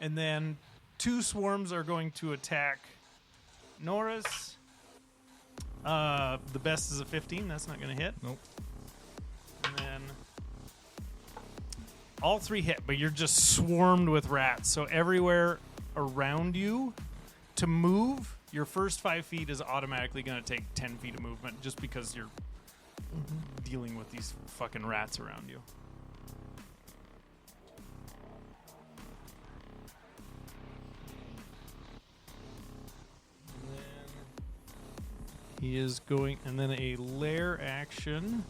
And then 2 swarms are going to attack Norris. The best is a 15. That's not going to hit. Nope. And then all 3 hit, but you're just swarmed with rats. So everywhere around you, to move, your first 5 feet is automatically going to take 10 feet of movement just because you're dealing with these fucking rats around you. And then he is going, and then a lair action.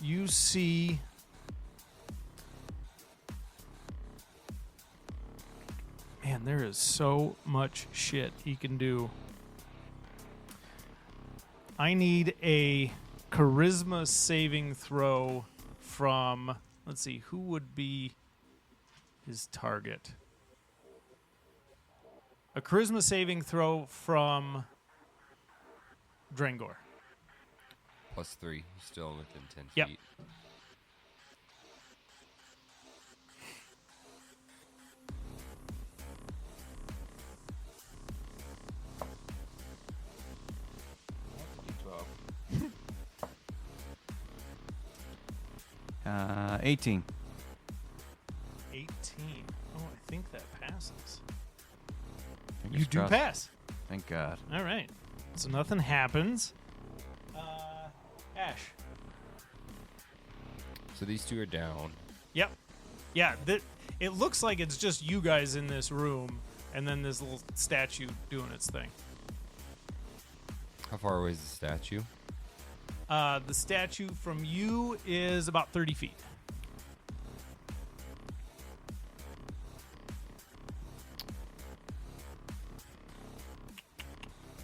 You see man, there is so much shit he can do. I need a charisma saving throw from, let's see, who would be his target? A charisma saving throw from Drangor. +3, still within 10 Yep. feet. Uh, 18. 18. Oh, I think that passes. Fingers You do crossed. pass. Thank God. All right. So nothing happens. Ash. So these 2 are down. Yep. Yeah, it looks like it's just you guys in this room and then this little statue doing its thing. How far away is the statue? The statue from you is about 30 feet.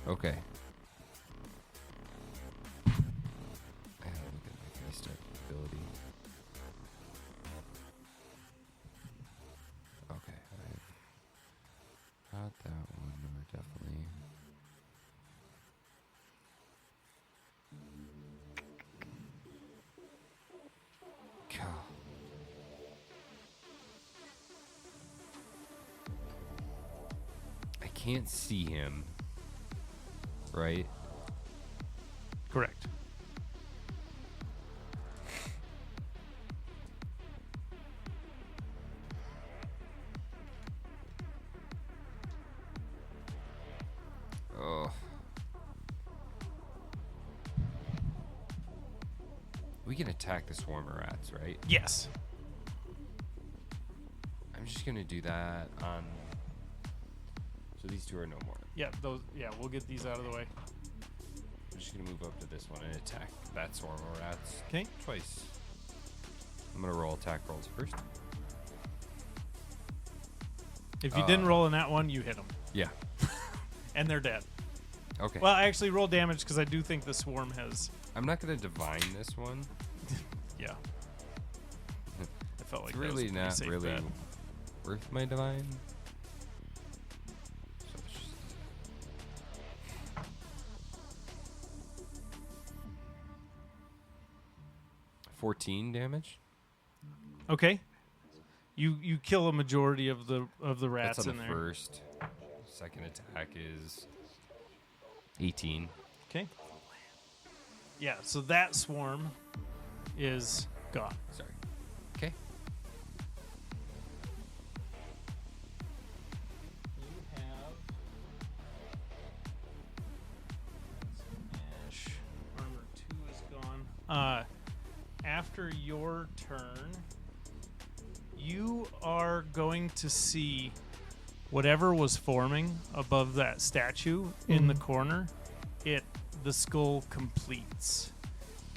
Okay. I gotta look at my 3-step ability. Okay, I got that one. We're definitely. God. I can't see him. Right? Correct. can attack the swarm of rats, right? Yes. I'm just gonna do that on. So these two are no more. Yeah, those. Yeah, we'll get these out of the way. I'm just gonna move up to this one and attack that swarm of rats. Okay. Twice. I'm gonna roll attack rolls first. If you didn't roll in that one, you hit them, Yeah. and they're dead. Okay. Well, I actually roll damage because I do think the swarm has. I'm not gonna divine this one. Yeah. I felt like It's that was really a pretty not safe really bet. worth my divine. So it's just 14 damage. Okay. You kill a majority of the rats That's on in the there. first. Second attack is 18. Okay. Yeah, so that swarm is gone. Sorry. Okay. You have Ash. Armor 2 is gone. After your turn, you are going to see whatever was forming above that statue in the corner. The skull completes,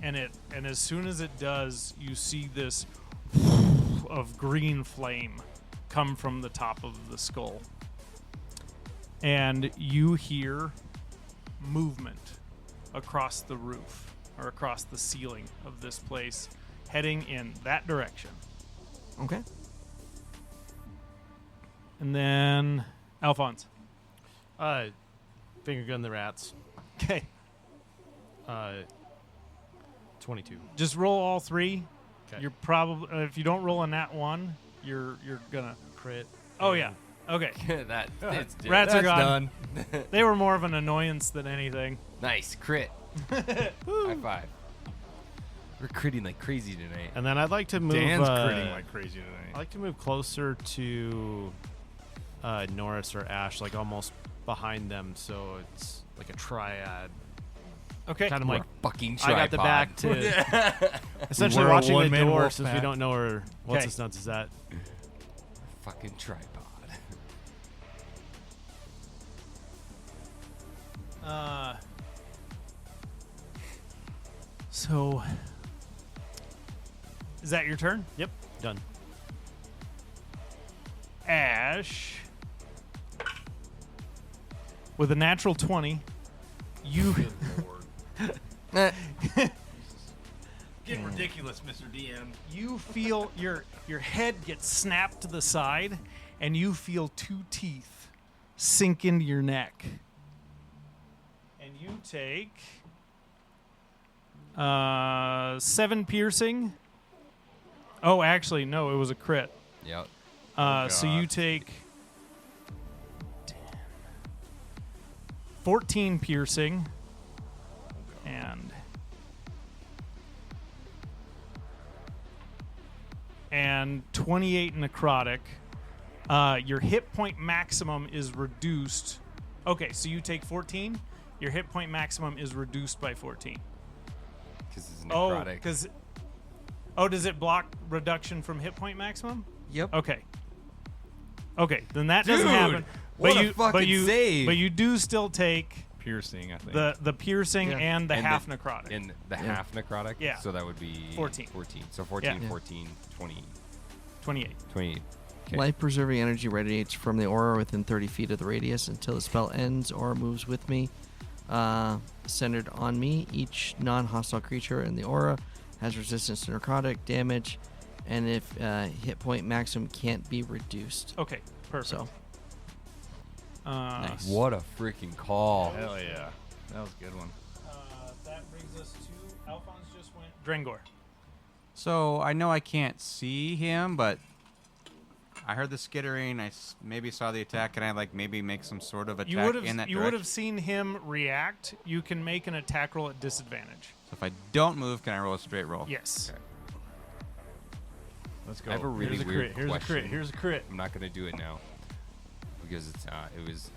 and as soon as it does, you see this of green flame come from the top of the skull, and you hear movement across the roof or across the ceiling of this place, heading in that direction. Okay. And then Alphonse. Finger gun the rats. Okay. 22. Just roll all three. 'Kay. You're probably if you don't roll a nat one, you're gonna. Crit. Oh and yeah. Okay. that it's Rats are that's gone. done. They were more of an annoyance than anything. Nice crit. High five. We're critting like crazy tonight. And then I'd like to move. Dan's critting like crazy tonight. I'd like to move closer to Norris or Ash, like almost behind them, so it's like a triad. Okay. Kind of We're like a fucking I got the back tripod. to essentially We're a watching the one-man door wolf since we pack. don't know where what's Okay. his nuts is at. Fucking tripod. So, is that your turn? Yep, done. Ash, with a natural 20, you Getting ridiculous, Mr. DM. you feel your head gets snapped to the side, and you feel two teeth sink into your neck, and you take 7 piercing. Oh, actually, no, it was a crit. Yep. So you take 14 piercing and 28 necrotic. Your hit point maximum is reduced. Okay, so you take 14. Your hit point maximum is reduced by 14. Because it's Oh, necrotic. because does it block reduction from hit point maximum? Yep. Okay. Okay, then that doesn't Dude, happen. what but a you, fucking but you, save. But you do still take Piercing, I think. the piercing Yeah. and the And half the- necrotic. And the Yeah. half necrotic? Yeah. So that would be 14. 14. So 14, Yeah. 14, 20, 28. 28. Okay. Life preserving energy radiates from the aura within 30 feet of the radius until the spell ends or moves with me. Centered on me, each non-hostile creature in the aura has resistance to necrotic damage, and if hit point maximum can't be reduced. Okay, perfect. So nice. What a freaking call. Hell yeah. That was a good one. That brings us to Alphonse just went Drengor. So I know I can't see him, but I heard the skittering. Maybe saw the attack. Can I maybe make some sort of attack You would in that have direction? seen him react. You can make an attack roll at disadvantage. So if I don't move, can I roll a straight roll? Yes. Okay. Let's go. I have a really Here's a weird crit. Here's a question. crit. Here's a crit. I'm not going to do it now. Because it was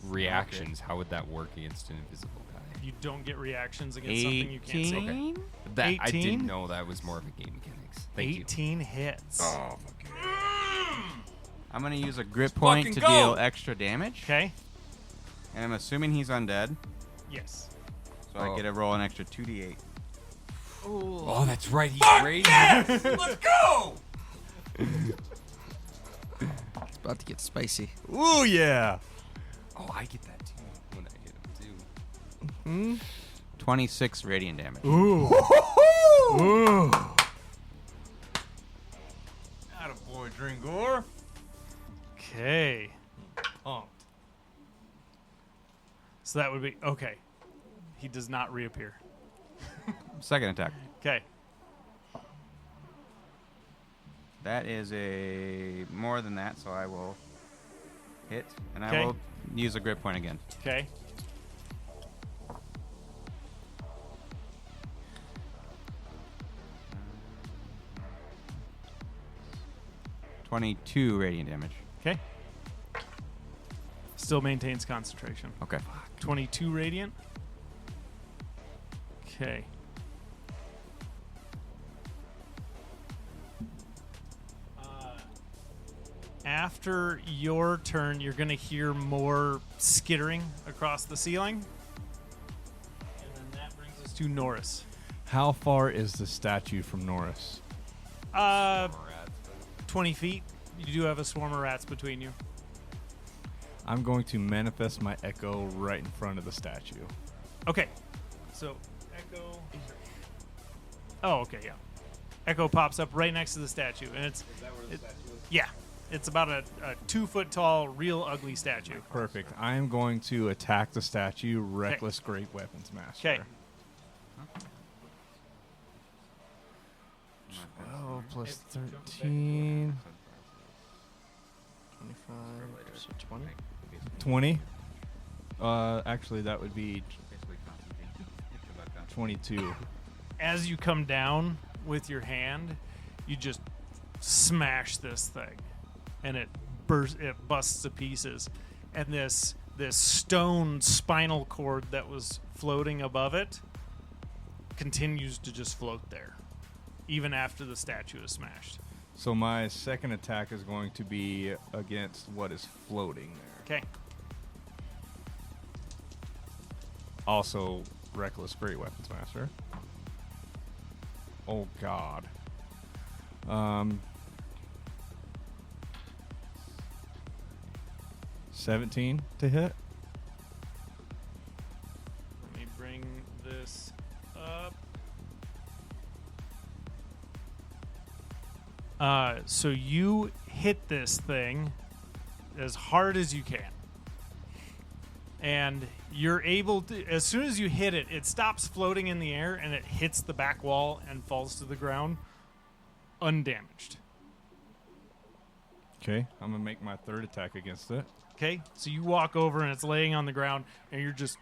reactions. How would that work against an invisible guy? You don't get reactions against something you can't see. 18? That I 18? didn't know that was more of a game mechanics. Thank you. 18 hits. Oh, I'm going to use a grit point to fucking deal go! extra damage. Okay. And I'm assuming he's undead. Yes. So I get to roll an extra 2d8. Oh, that's right. He's radiant. Let's go! It's about to get spicy. Ooh, yeah. Oh, I get that too when I hit him too. 26 radiant damage. Ooh. Ooh. Attaboy, Dringor. Okay. Pumped. So that would be okay. He does not reappear. Second attack. Okay. That is a more than that, so I will hit, and Okay. I will use a grit point again. Okay. $22 radiant damage. Okay. Still maintains concentration. Okay. 22 radiant. Okay. After your turn, you're going to hear more skittering across the ceiling. And then that brings us to Norris. How far is the statue from Norris? 20 feet. You do have a swarm of rats between you. I'm going to manifest my echo right in front of the statue. Okay. So, Echo. Oh, okay, yeah. Echo pops up right next to the statue. And it's. Yeah. It's about a 2 foot tall, real ugly statue. Perfect. I am going to attack the statue, Reckless Great Weapons Master. Okay. 12 plus 13. 25, so 20. 20. Actually, that would be 22. As you come down with your hand, you just smash this thing. And it busts to pieces. And this stone spinal cord that was floating above it continues to just float there, even after the statue is smashed. So my second attack is going to be against what is floating there. Okay. Also, Reckless Great Weapons Master. Oh, God. 17 to hit. Let me bring this up. So you hit this thing as hard as you can. And you're able to, as soon as you hit it, it stops floating in the air and it hits the back wall and falls to the ground undamaged. Okay, I'm going to make my third attack against it. Okay, so you walk over and it's laying on the ground and you're just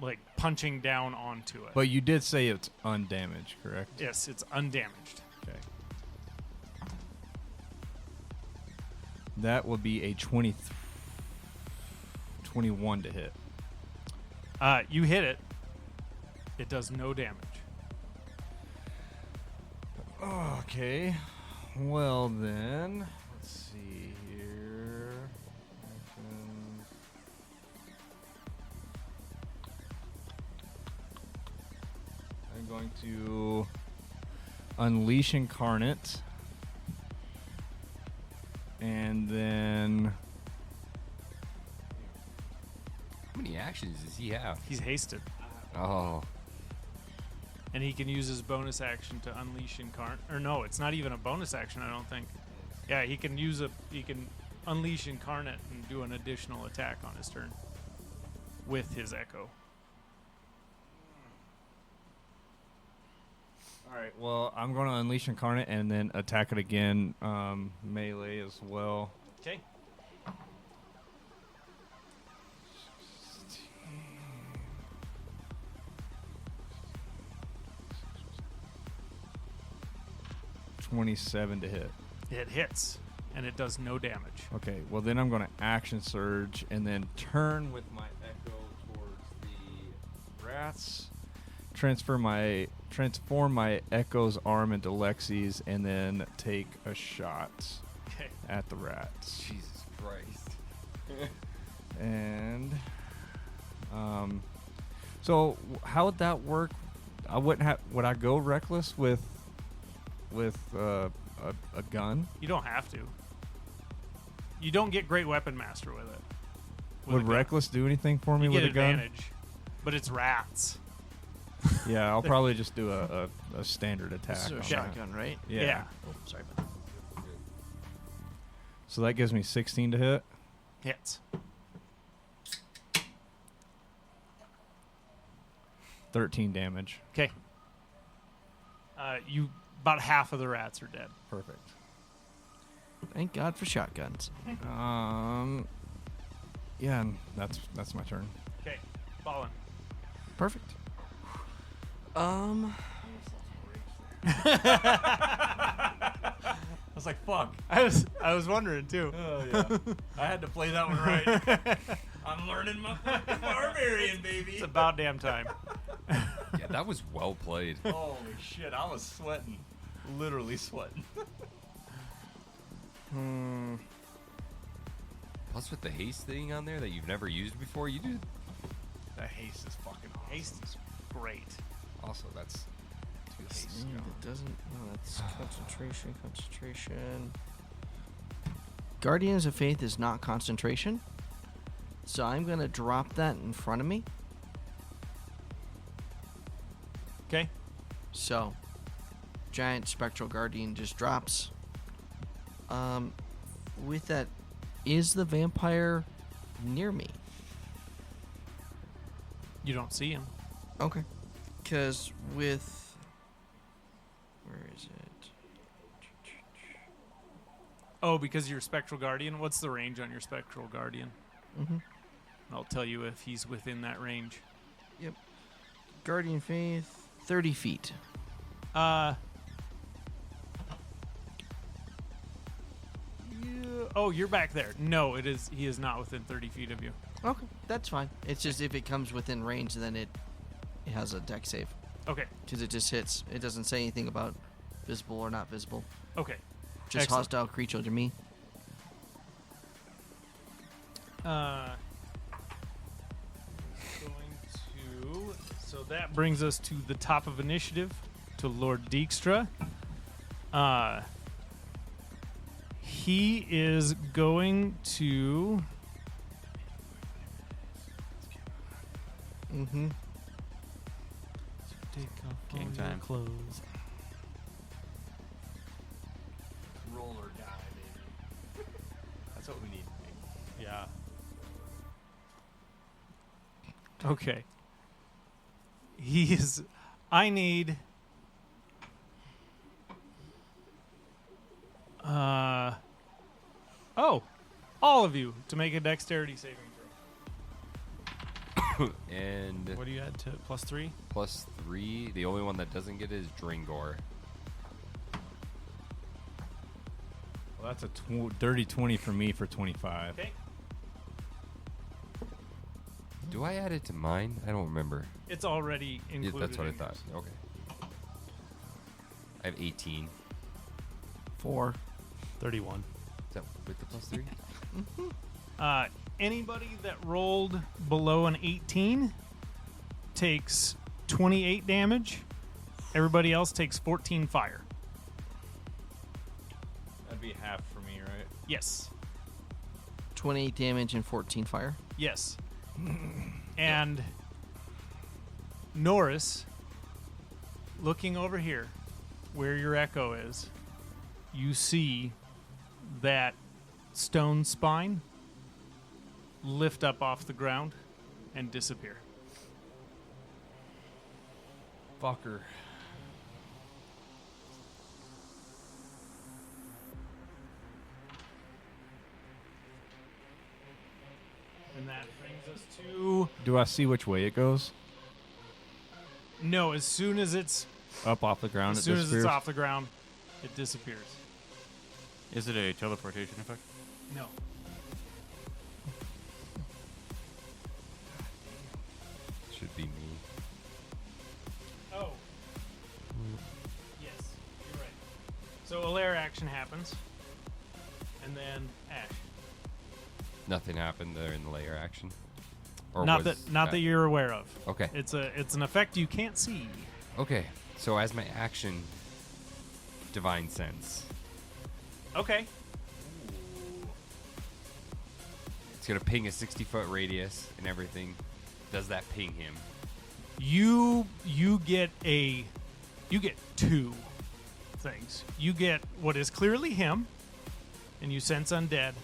like punching down onto it. But you did say it's undamaged, correct? Yes, it's undamaged. Okay. That will be a 21 to hit. You hit it. It does no damage. Okay. Well then, let's see here. Actions. I'm going to unleash Incarnate. And then How many actions does he have? He's hasted. Oh. And he can use his bonus action to unleash Incarnate. Or no, it's not even a bonus action, I don't think. Yeah, he can unleash Incarnate and do an additional attack on his turn with his echo. Alright, well, I'm going to unleash Incarnate and then attack it again, melee as well. Okay. $27 to hit. It hits. and it does no damage. Okay, well then I'm going to action surge and then turn with my echo towards the rats. Transform my echo's arm into Lexi's, and then take a shot Okay. at the rats. Jesus Christ. And so how would that work? I wouldn't have. Would I go reckless with a gun? You don't have to. You don't get Great Weapon Master with it. With a Would gun. reckless do anything for me You with get a gun? advantage, but it's rats. Yeah, I'll probably just do a standard attack. This is on a that. shotgun, right? Yeah. Oh, sorry about that. So that gives me 16 to hit. Hits. 13 damage. Okay. You about half of the rats are dead. Perfect. Thank God for shotguns. Yeah, and that's my turn. Okay. Fallen. Perfect. I was like, fuck. I was wondering too. Oh, yeah. I had to play that one right. I'm learning my fucking barbarian, baby. It's about damn time. Yeah, that was well played. Holy shit, I was sweating. Literally sweating. Plus with the haste thing on there that you've never used before, you do. That haste is fucking awesome. Haste is great. Also, that's 2 haste. It doesn't. No, that's concentration. Concentration. Guardians of Faith is not concentration. So I'm going to drop that in front of me. Okay. So, giant spectral guardian just drops. With that, is the vampire near me? You don't see him. Okay. Because with... Where is it? Oh, because you're Spectral Guardian? What's the range on your Spectral Guardian? Mm-hmm. I'll tell you if he's within that range. Yep. Guardian Faith, 30 feet. Oh, you're back there. No, it is. He is not within 30 feet of you. Okay, that's fine. It's just if it comes within range, then it has a deck save. Okay. Because it just hits. It doesn't say anything about visible or not visible. Okay. Just Excellent. hostile creature to me. So that brings us to the top of initiative, to Lord Dijkstra. He is going to... Mm-hmm. Take off Game all your time. clothes. Roll or die, baby. That's what we need. Yeah. Okay. He is... I need... Oh! All of you to make a dexterity saving throw. And What do you add to +3? +3. The only one that doesn't get it is Dringor. Well, that's a dirty 20 for me for 25. Okay. Do I add it to mine? I don't remember. It's already Yeah, included. that's what I in thought. yours. Okay. I have 18. 4. 31. Is that with the +3? Anybody that rolled below an 18 takes 28 damage. Everybody else takes 14 fire. That'd be half for me, right? Yes. 28 damage and 14 fire. Yes. And Norris, looking over here where your echo is, you see that stone spine lift up off the ground and disappear. Fucker. And that brings us to... Do I see which way it goes? No, as soon as it's Up off the ground, as it soon as disappears? it's off the ground, it disappears. Is it a teleportation effect? No. Should be me. Oh. Yes, you're right. So a lair action happens, and then Ash. Nothing happened there in the layer action. Or Not was that you're aware of. Okay. It's an effect you can't see. Okay. So as my action, divine sense. Okay. It's gonna ping a 60-foot radius and everything. Does that ping him? You get two things. You get what is clearly him, and you sense undead,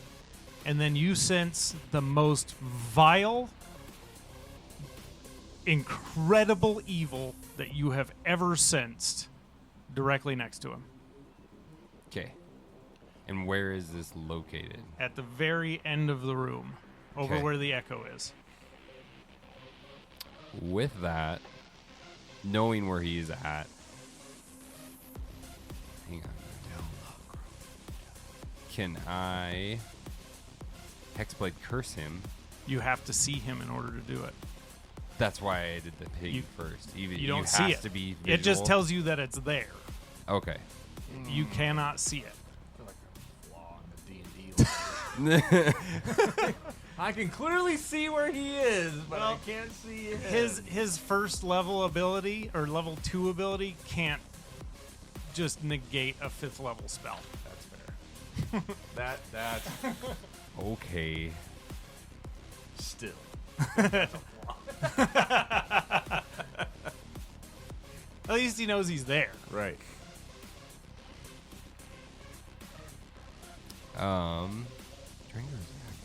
and then you sense the most vile, incredible evil that you have ever sensed directly next to him. Okay. And where is this located? At the very end of the room, over Okay. where the echo is. With that, knowing where he is at. Hang on. Can I Hexblade curse him? You have to see him in order to do it. That's why I did the ping You- first. Even You don't has see it. to be It just visual? tells you that it's there. Okay. You cannot see it. I can clearly see where he is, but Well, I can't see him. His first level ability or level 2 ability can't just negate a 5th level spell. That's fair. That's Okay. still. At least he knows he's there. Right. Drinker's back.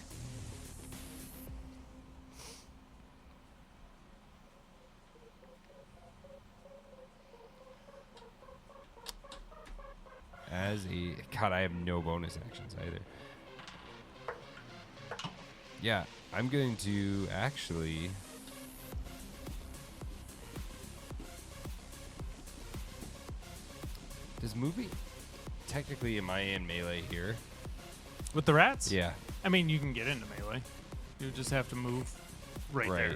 As a God, I have no bonus actions either. Yeah, I'm going to actually. Does movie technically am I in melee here? With the rats? Yeah. I mean, you can get into melee. You just have to move right there.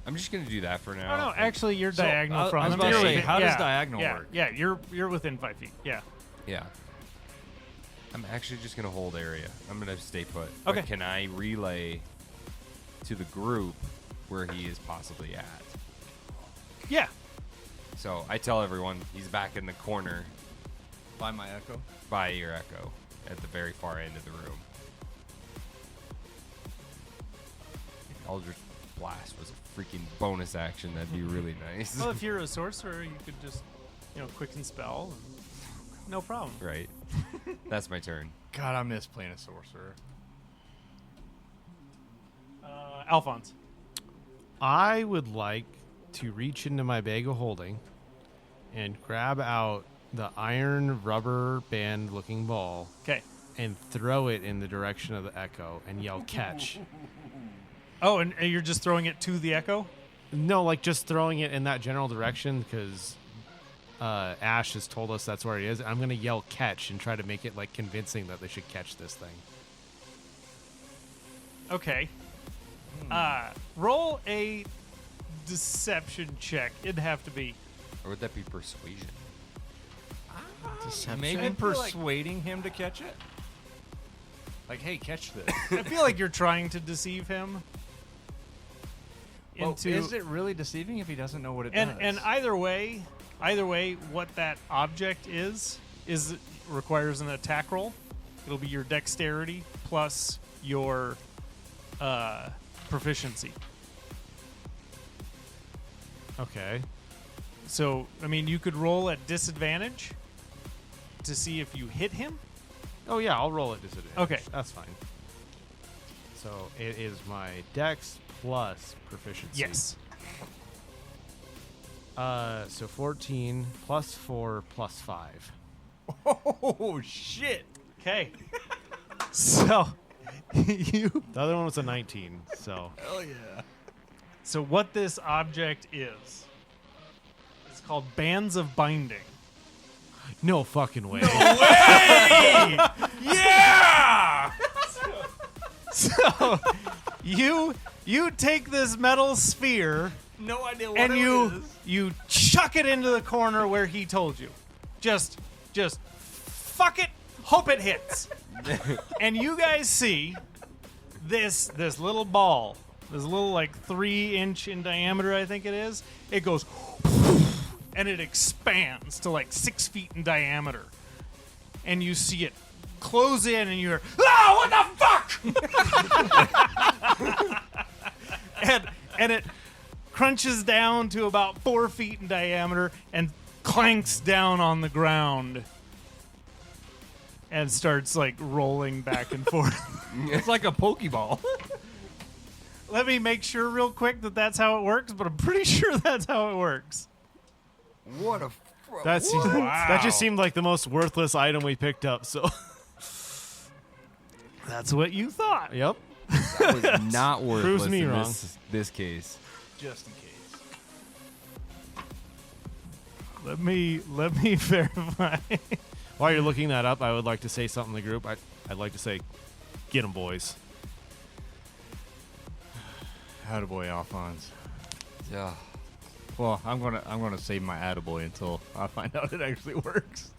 I'm just gonna do that for now. Oh, no, actually, you're So, diagonal I from was them. about to You're say, within- how does yeah, diagonal yeah, work? Yeah, you're within 5 feet. Yeah. Yeah. I'm actually just gonna hold area. I'm gonna stay put. Okay. But can I relay to the group where he is possibly at? Yeah. So I tell everyone he's back in the corner By my echo. by your echo at the very far end of the room. If Eldritch Blast was a freaking bonus action, that'd be really nice. Well, if you're a sorcerer, you could just, quicken spell. And no problem. Right. That's my turn. God, I miss playing a sorcerer. Alphonse. I would like to reach into my bag of holding and grab out the iron rubber band looking ball Okay. and throw it in the direction of the echo and yell catch. Oh, and you're just throwing it to the echo? No, like just throwing it in that general direction because Ash has told us that's where it is. I'm going to yell catch and try to make it like convincing that they should catch this thing. Okay. Roll a deception check. It'd have to be. Or would that be persuasion? Deception. Maybe I feel like- persuading him to catch it? Like, hey, catch this. I feel like you're trying to deceive him. Well, is it really deceiving if he doesn't know what it and does? and either way, what that object is requires an attack roll. It'll be your dexterity plus your proficiency. Okay. So, I mean, you could roll at disadvantage to see if you hit him. Oh, yeah, I'll roll it disadvantage. Okay. That's fine. So it is my dex plus proficiency. Yes. So 14 plus 4 plus 5. Oh, shit. Okay. So, you. The other one was a 19, so. Hell yeah. So, what this object is called Bands of Binding. No fucking way. Yeah! So you take this metal sphere No idea what and it is. you chuck it into the corner where he told you. Just fuck it, hope it hits. And you guys see this little ball, this little like 3-inch in diameter, I think it is. It goes and it expands to like 6 feet in diameter. And you see it close in and you're, oh, what the fuck? and it crunches down to about 4 feet in diameter and clanks down on the ground and starts like rolling back and forth. It's like a Pokeball. Let me make sure real quick that that's how it works, but I'm pretty sure that's how it works. What a. That just seemed like the most worthless item we picked up. So, That's what you thought. yep. That was not worthless me in wrong. this case. Just in case. Let me verify. While you're looking that up, I would like to say something to the group. I'd like to say, get 'em, boys. Attaboy, Alphonse. Yeah. Well, I'm gonna save my attaboy until I find out it actually works.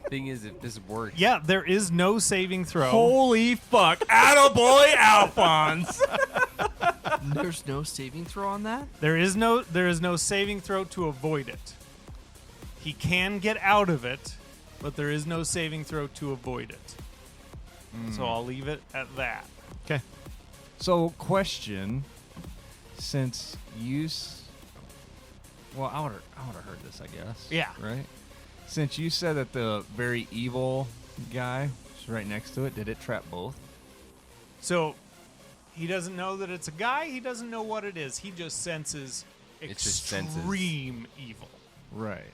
Thing is, if this works, Yeah, there is no saving throw. Holy fuck! Attaboy, Alphonse! There's no saving throw on that? There is no saving throw to avoid it. He can get out of it, but there is no saving throw to avoid it. So I'll leave it at that. Okay. So, question: since well, I would have heard this, I guess. Yeah. Right. Since you said that the very evil guy was right next to it, did it trap both? So he doesn't know that it's a guy. He doesn't know what it is. He just senses It just senses. extreme evil. Right.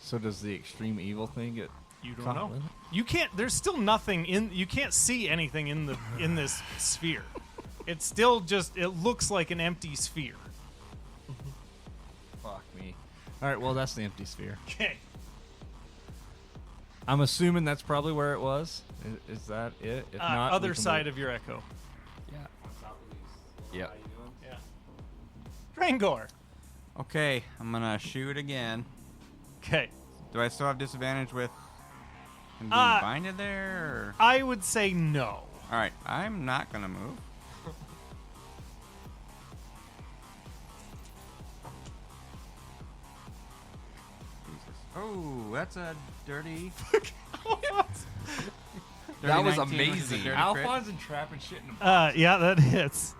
So does the extreme evil thing get? You don't caught know. with it? You can't. There's still nothing in. You can't see anything in this sphere. It's still just. It looks like an empty sphere. Fuck me. All right. Well, that's the empty sphere. Okay. I'm assuming that's probably where it was. Is that it? If not, we Other can side move. of your echo. Yeah. Yeah. Drangor. Okay, I'm gonna shoot again. Okay. Do I still have disadvantage with him being binded there? Or? I would say no. All right, I'm not gonna move. Jesus. Oh, that's a dirty. That was 19, which is a amazing. dirty crit. Alphonse and trapping shit in him. Yeah, that hits.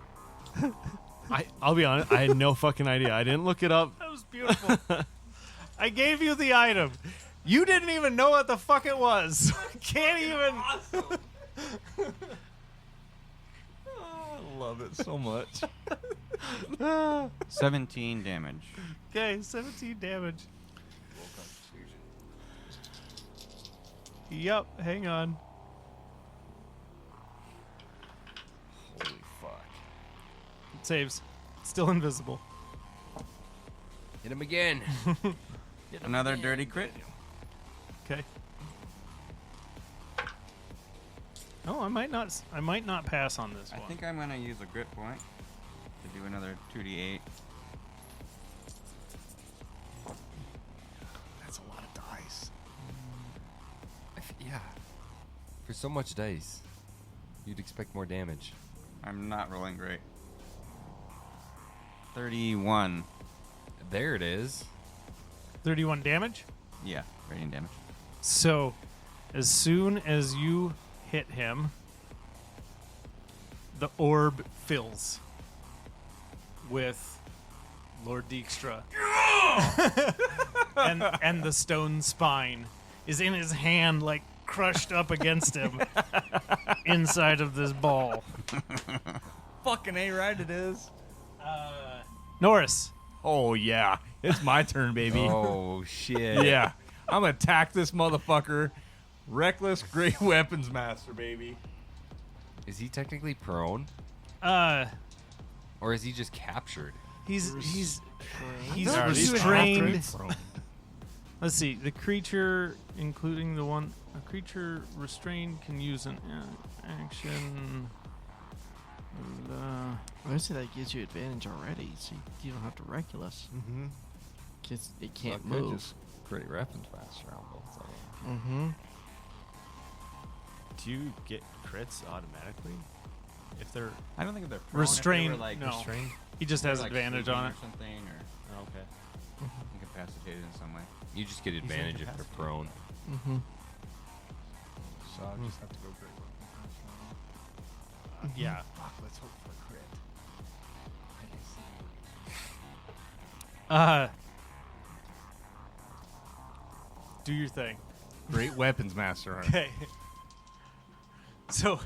I'll be honest. I had no fucking idea. I didn't look it up. That was beautiful. I gave you the item. You didn't even know what the fuck it was. Can't even. I love it so much. 17 damage. Okay, 17 damage. Yep, hang on. Holy fuck. It saves. Still invisible. Hit him again. Another dirty crit. Okay. Oh, I might not pass on this I one. think I'm gonna use a grit point to do another 2d8. That's a lot of dice. Yeah. For so much dice, you'd expect more damage. I'm not rolling great. 31. There it is. 31 damage. Yeah, radiant damage. So, as soon as you hit him, the orb fills with Lord Dijkstra. and the stone spine is in his hand, like crushed up against him inside of this ball. Fucking A right it is. Norris. Oh yeah. It's my turn, baby. Oh shit. Yeah. I'm gonna attack this motherfucker. Reckless Great Weapons Master, baby. Is he technically prone, or is he just captured? He's Alright, restrained. Let's see. The creature, including the one, a creature restrained can use an action. I would say that gives you advantage already, so you don't have to Reckless. Mm-hmm. Because it can't So I could move. just create weapons faster on both of them. Mm-hmm. Do you get crits automatically if they're I don't think if they're prone, Restrained, if they were, like, no. restrained? He just if has they're, like, advantage sleeping on it. or something, or Oh, okay. incapacitated in some way. You just get advantage if they're incapacitated. prone. Mm-hmm. So I'll just have to go great weapon. Yeah. Fuck, let's hope for a crit. Do your thing. Great weapons master. Okay. So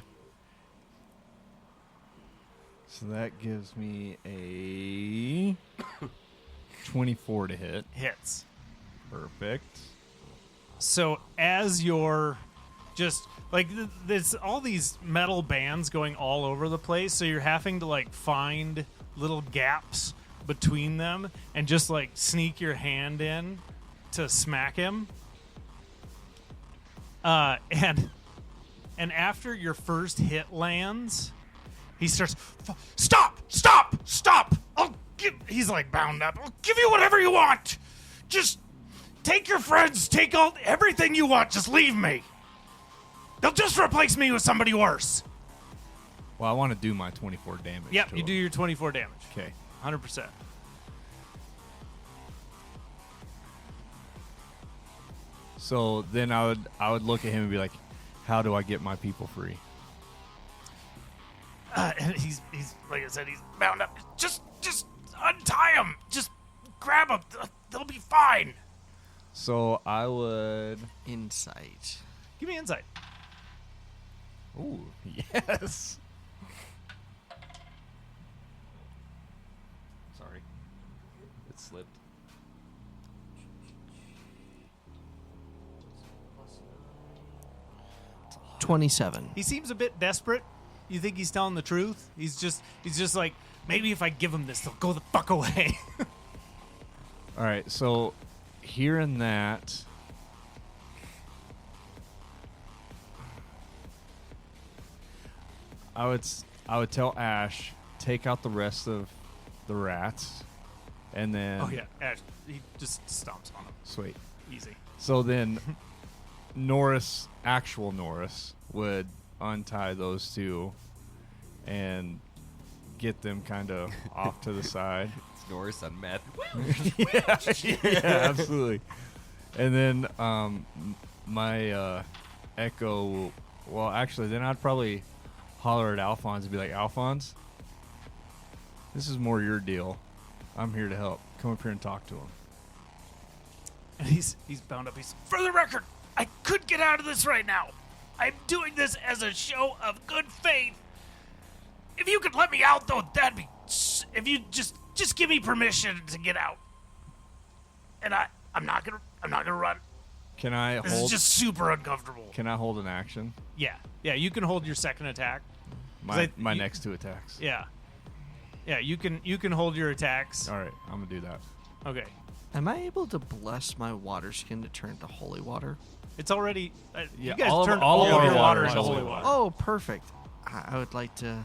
So that gives me a 24 to hit. hits. Perfect. So as you're just like there's all these metal bands going all over the place, so you're having to like find little gaps between them and just like sneak your hand in to smack him. And after your first hit lands, he starts, stop! He's like bound up. I'll give you whatever you want. Just take your friends, take everything you want. Just leave me. They'll just replace me with somebody worse. Well, I want to do my 24 damage. Yep, to you him. do your 24 damage. Okay. 100%. So then I would look at him and be like, how do I get my people free? And he's like I said, he's bound up. Just untie him. Just grab him. They'll be fine. So I would. Insight. Give me insight. Ooh, yes. Sorry. It slipped. 27. He seems a bit desperate. You think he's telling the truth? He's just like, maybe if I give him this, they'll go the fuck away. All right. So hearing that, I would tell Ash, take out the rest of the rats, and then Oh yeah, Ash, he just stomps on him. sweet. Easy. So then Norris, actual Norris, would untie those two and get them kind of off to the side. It's Norris on meth. Yeah, absolutely. And then my Echo, well, actually, then I'd probably holler at Alphonse and be like, Alphonse, this is more your deal. I'm here to help. Come up here and talk to him. And he's bound up. He's, for the record, I could get out of this right now. I'm doing this as a show of good faith. If you could let me out, though, that'd be. If you just give me permission to get out, and I'm not gonna run. Can I This is hold? just super uncomfortable. Can I hold an action? Yeah, you can hold your second attack. My I- you- next two attacks. Yeah, you can hold your attacks. All right, I'm gonna do that. Okay, Am I able to bless my water skin to turn to holy water? it's already. Yeah, you guys all of- turned all all of of our your water water into is holy holy water. Oh, perfect. I would like to.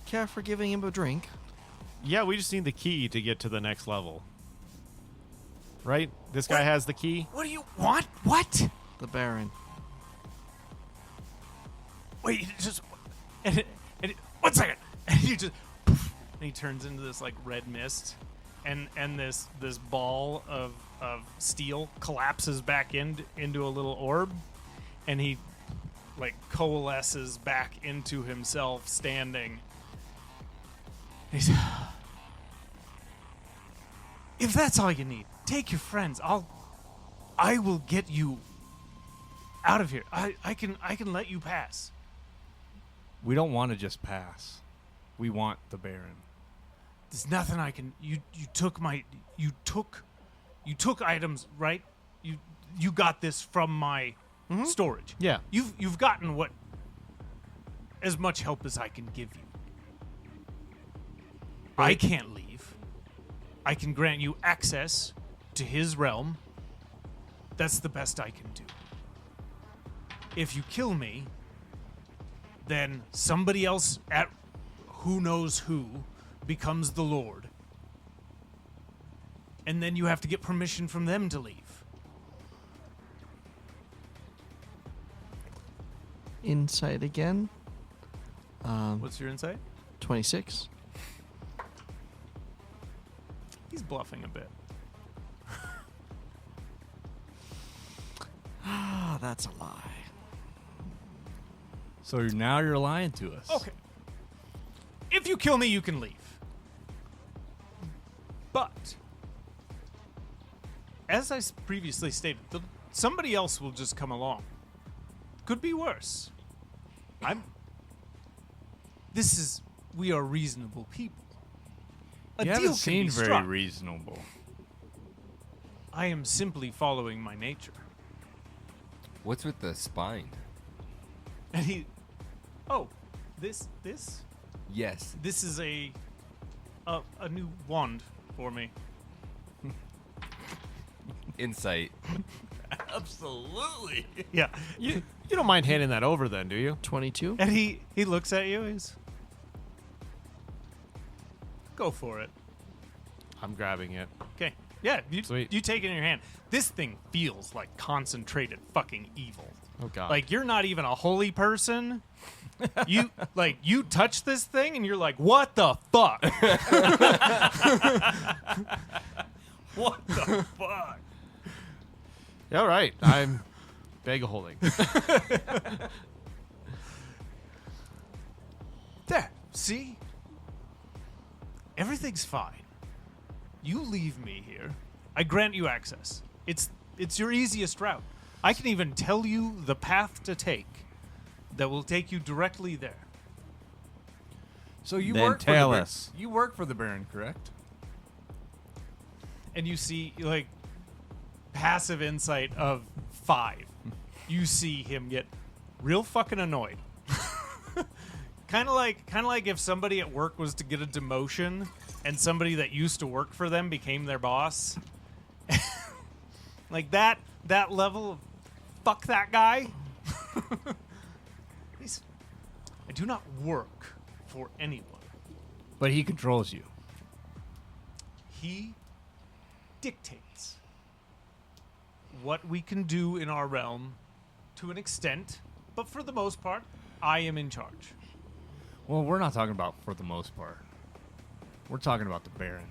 Care for giving him a drink? Yeah, we just need the key to get to the next level. Right? This guy has the key. What do you want? What? The Baron. Wait, just and 1 second. And he just poof, and he turns into this like red mist, and this ball of steel collapses back into a little orb, and he like coalesces back into himself standing. He's, if that's all you need, take your friends. I will get you out of here. I can let you pass. We don't want to just pass. We want the Baron. There's nothing I can. You took items, right? You got this from my storage. Yeah. You've gotten what as much help as I can give you. I can't leave. I can grant you access to his realm, that's the best I can do. If you kill me, then somebody else at who knows who becomes the Lord. And then you have to get permission from them to leave. Insight again. What's your insight? 26. He's bluffing a bit. Ah, that's a lie. So now you're lying to us. Okay. If you kill me, you can leave. But, as I previously stated, somebody else will just come along. Could be worse. We are reasonable people. A You deal haven't can seemed be very struck. reasonable. I am simply following my nature. What's with the spine? And he, this Yes. is a new wand for me. Insight. Absolutely. Yeah. You don't mind handing that over then, do you? 22. And he looks at you. He's, go for it. I'm grabbing it. Okay. Yeah, Sweet. you take it in your hand. This thing feels like concentrated fucking evil. Oh god. Like you're not even a holy person. You touch this thing and you're like, what the fuck? What the fuck? all right. I'm bag of holding. There. See? Everything's fine. You leave me here. I grant you access. It's your easiest route. I can even tell you the path to take that will take you directly there. So you Then work tell for the us. You work for the Baron, correct? And you see, like, passive insight of 5. You see him get real fucking annoyed. Kind of like if somebody at work was to get a demotion and somebody that used to work for them became their boss. Like that level of fuck that guy. I do not work for anyone. But he controls you. He dictates what we can do in our realm to an extent, but for the most part, I am in charge. Well, we're not talking about for the most part. We're talking about the Baron.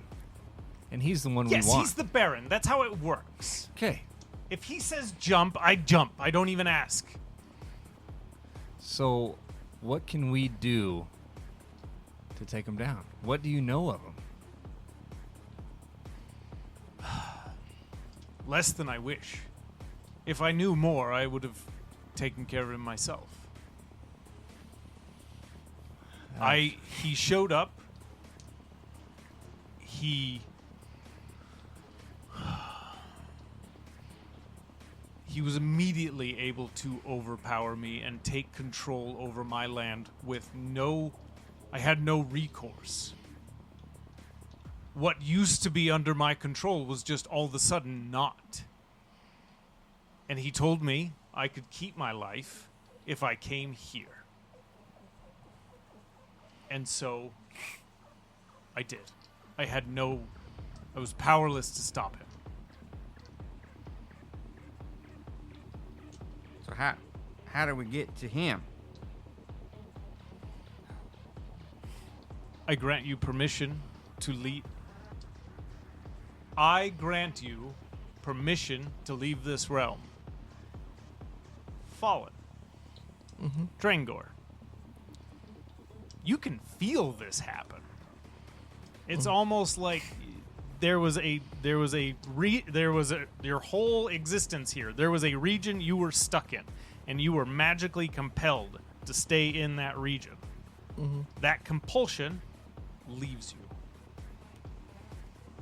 And he's the one Yes, we want. he's the Baron. That's how it works. Okay. If he says jump, I jump. I don't even ask. So, what can we do to take him down? What do you know of him? Less than I wish. If I knew more, I would have taken care of him myself. He showed up. He was immediately able to overpower me and take control over my land with I had no recourse. What used to be under my control was just all of a sudden not. And he told me I could keep my life if I came here. And so I did. I was powerless to stop him. So how do we get to him? I grant you permission to leave. I grant you permission to leave this realm. Fallen. Drangor. You can feel this happen. It's almost like your whole existence here. There was a region you were stuck in, and you were magically compelled to stay in that region. That compulsion leaves you.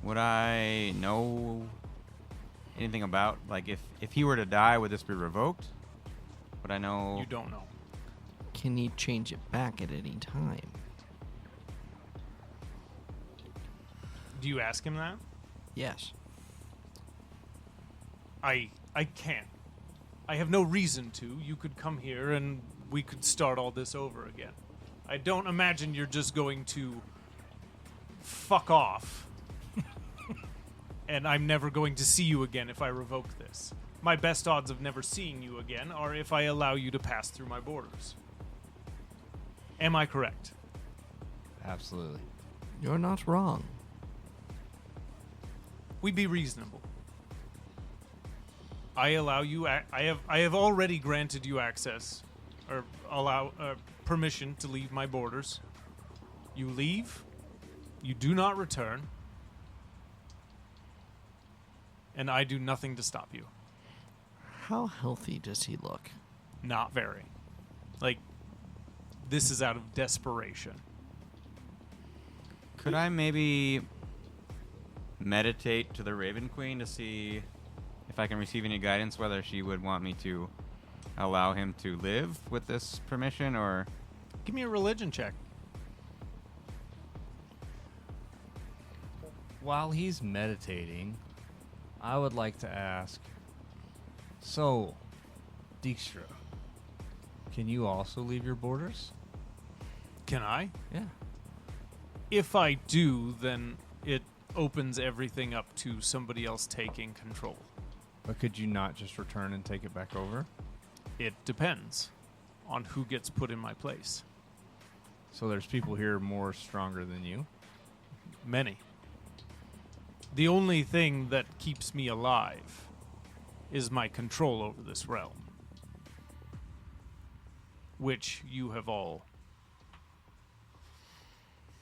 Would I know anything about, like, if he were to die, would this be revoked? Would I know? You don't know. Can he change it back at any time? Do you ask him that? Yes. I can't. I have no reason to. You could come here and we could start all this over again. I don't imagine you're just going to fuck off. And I'm never going to see you again if I revoke this. My best odds of never seeing you again are if I allow you to pass through my borders. Am I correct? Absolutely. You're not wrong. We be reasonable. I allow you. I have already granted you access, or allow permission to leave my borders. You leave. You do not return, and I do nothing to stop you. How healthy does he look? Not very. Like, this is out of desperation. Could I maybe meditate to the Raven Queen to see if I can receive any guidance, whether she would want me to allow him to live with this permission, or... Give me a religion check. While he's meditating, I would like to ask, so, Dijkstra, can you also leave your borders? Can I? Yeah. If I do, then it opens everything up to somebody else taking control. But could you not just return and take it back over? It depends on who gets put in my place. So there's people here more stronger than you? Many. The only thing that keeps me alive is my control over this realm, which you have all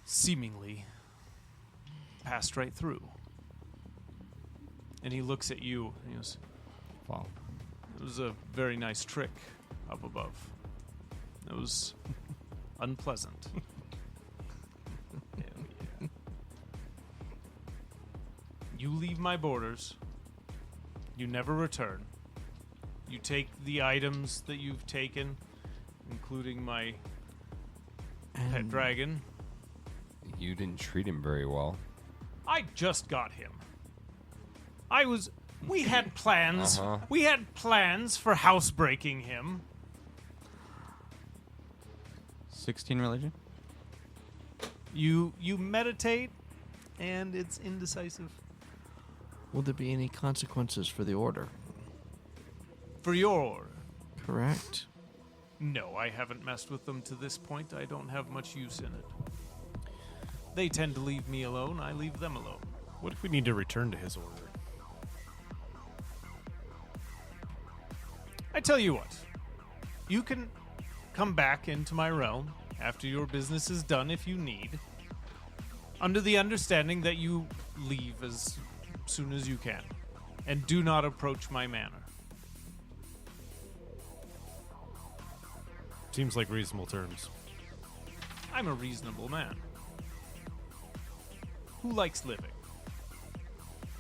seemingly passed right through. And he looks at you and he goes, Wow. "It was a very nice trick up above. It was unpleasant." Hell yeah. You leave my borders. You never return. You take the items that you've taken, including my pet And dragon. You didn't treat him very well. I just got him. We had plans. Uh-huh. We had plans for housebreaking him. 16 religion? You meditate, and it's indecisive. will there be any consequences for the order? For your order. Correct. No, I haven't messed with them to this point. I don't have much use in it. They tend to leave me alone. I leave them alone. What if we need to return to his order? I tell you what. You can come back into my realm after your business is done if you need, under the understanding that you leave as soon as you can, and do not approach my manor. Seems like reasonable terms. I'm a reasonable man who likes living.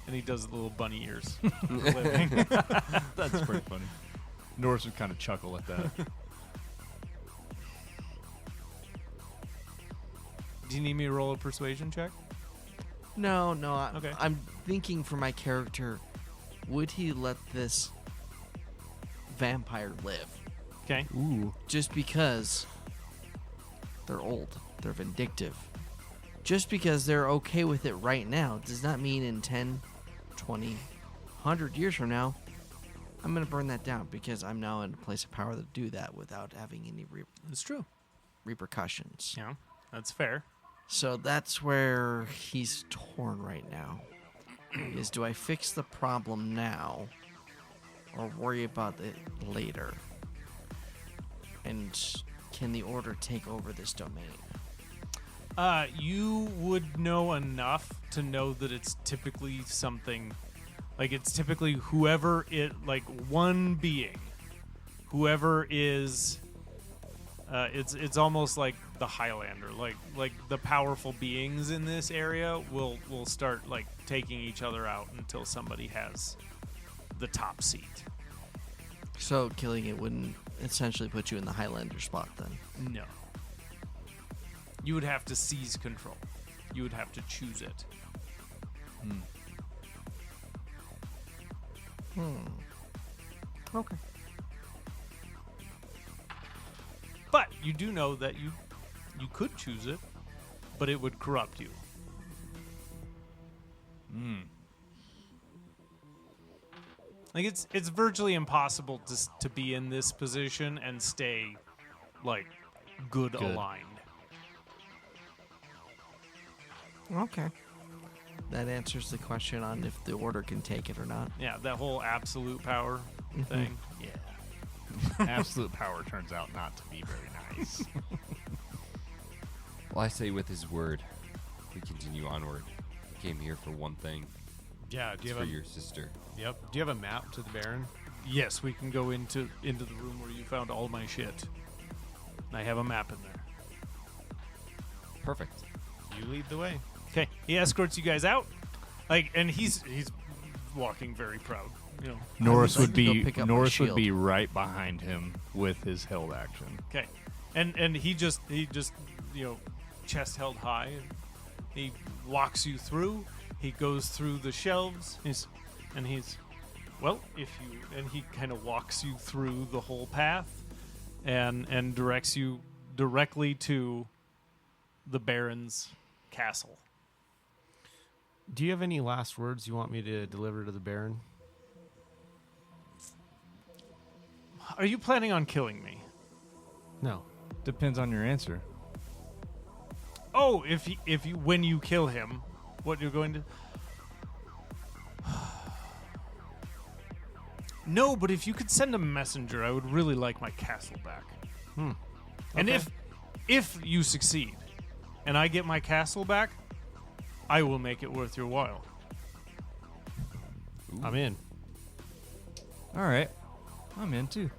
And he does little bunny ears. Living. That's pretty funny. Norris would kind of chuckle at that. Do you need me to roll a persuasion check? No, Okay. I'm thinking for my character, would he let this vampire live? Okay. Ooh. Just because they're old, they're vindictive. Just because they're okay with it right now does not mean in 10, 20, 100 years from now, I'm going to burn that down because I'm now in a place of power to do that without having any It's true. repercussions. Yeah, that's fair. So that's where he's torn right now. Is do I fix the problem now or worry about it later? And can the order take over this domain? You would know enough to know that it's typically something, like it's typically whoever it, like one being, whoever is, it's almost like the Highlander, like the powerful beings in this area will start like taking each other out until somebody has the top seat. So killing it wouldn't essentially put you in the Highlander spot then? No. You would have to seize control. You would have to choose it. Okay. But you do know that you could choose it, but it would corrupt you. Like it's virtually impossible to be in this position and stay like good aligned. Okay. That answers the question on if the order can take it or not. Yeah, that whole absolute power thing. Yeah. Absolute power turns out not to be very nice. Well, I say with his word, we continue onward. We came here for one thing. Yeah. Do It's you for have a your sister. Yep. Do you have a map to the Baron? Yes, we can go into the room where you found all my shit. I have a map in there. Perfect. You lead the way. Okay, he escorts you guys out, like, and he's walking very proud. You know. Norris like would to go be pick up my Norris would shield. be right behind him with his held action. Okay, and he just chest held high, and he walks you through. He goes through the shelves. He's he kind of walks you through the whole path, and directs you directly to the Baron's castle. Do you have any last words you want me to deliver to the Baron? Are you planning on killing me? No. Depends on your answer. Oh, if you when you kill him, what you're going to? No, but if you could send a messenger, I would really like my castle back. And Okay. if you succeed, and I get my castle back, I will make it worth your while. I'm in. All right, I'm in too.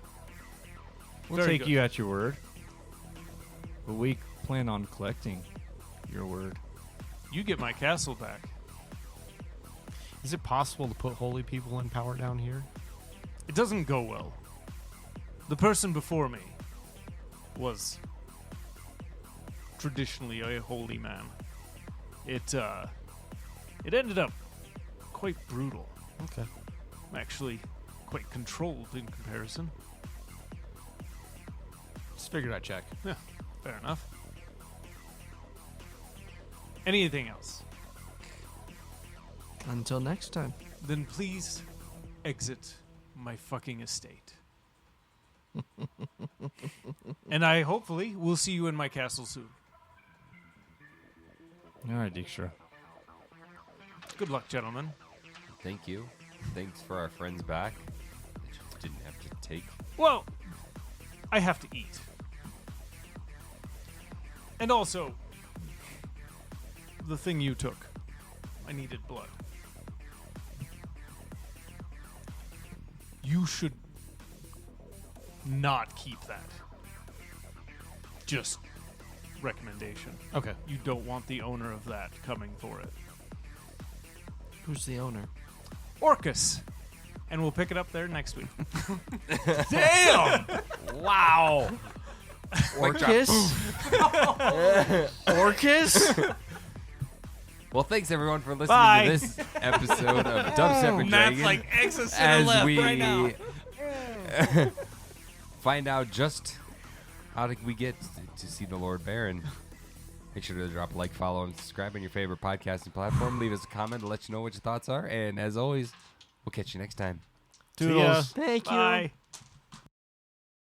We'll Very take good. you at your word, but we plan on collecting your word. You get my castle back. Is it possible to put holy people in power down here? It doesn't go well. The person before me was traditionally a holy man. It ended up quite brutal. Okay. Actually, quite controlled in comparison. Just figured I'd check. Yeah, fair enough. Anything else? Until next time. Then please exit my fucking estate. And I hopefully will see you in my castle soon. All right, Dijkstra. Good luck, gentlemen. Thank you. Thanks for our friends back. That you didn't have to take. Well, I have to eat. And also, the thing you took. I needed blood. You should not keep that. Just recommendation. Okay. You don't want the owner of that coming for it. Who's the owner? Orcus. And we'll pick it up there next week. Damn! Wow! Orcus? Orcus? Well, thanks everyone for listening Bye. to this episode of Dubstep and Matt's Dragon. like exit center as left we right now. find out just how we get to see the Lord Baron. Make sure to drop a like, follow, and subscribe on your favorite podcasting platform. Leave us a comment to let you know what your thoughts are. And as always, we'll catch you next time. See ya. Toodles. Thank you. Bye.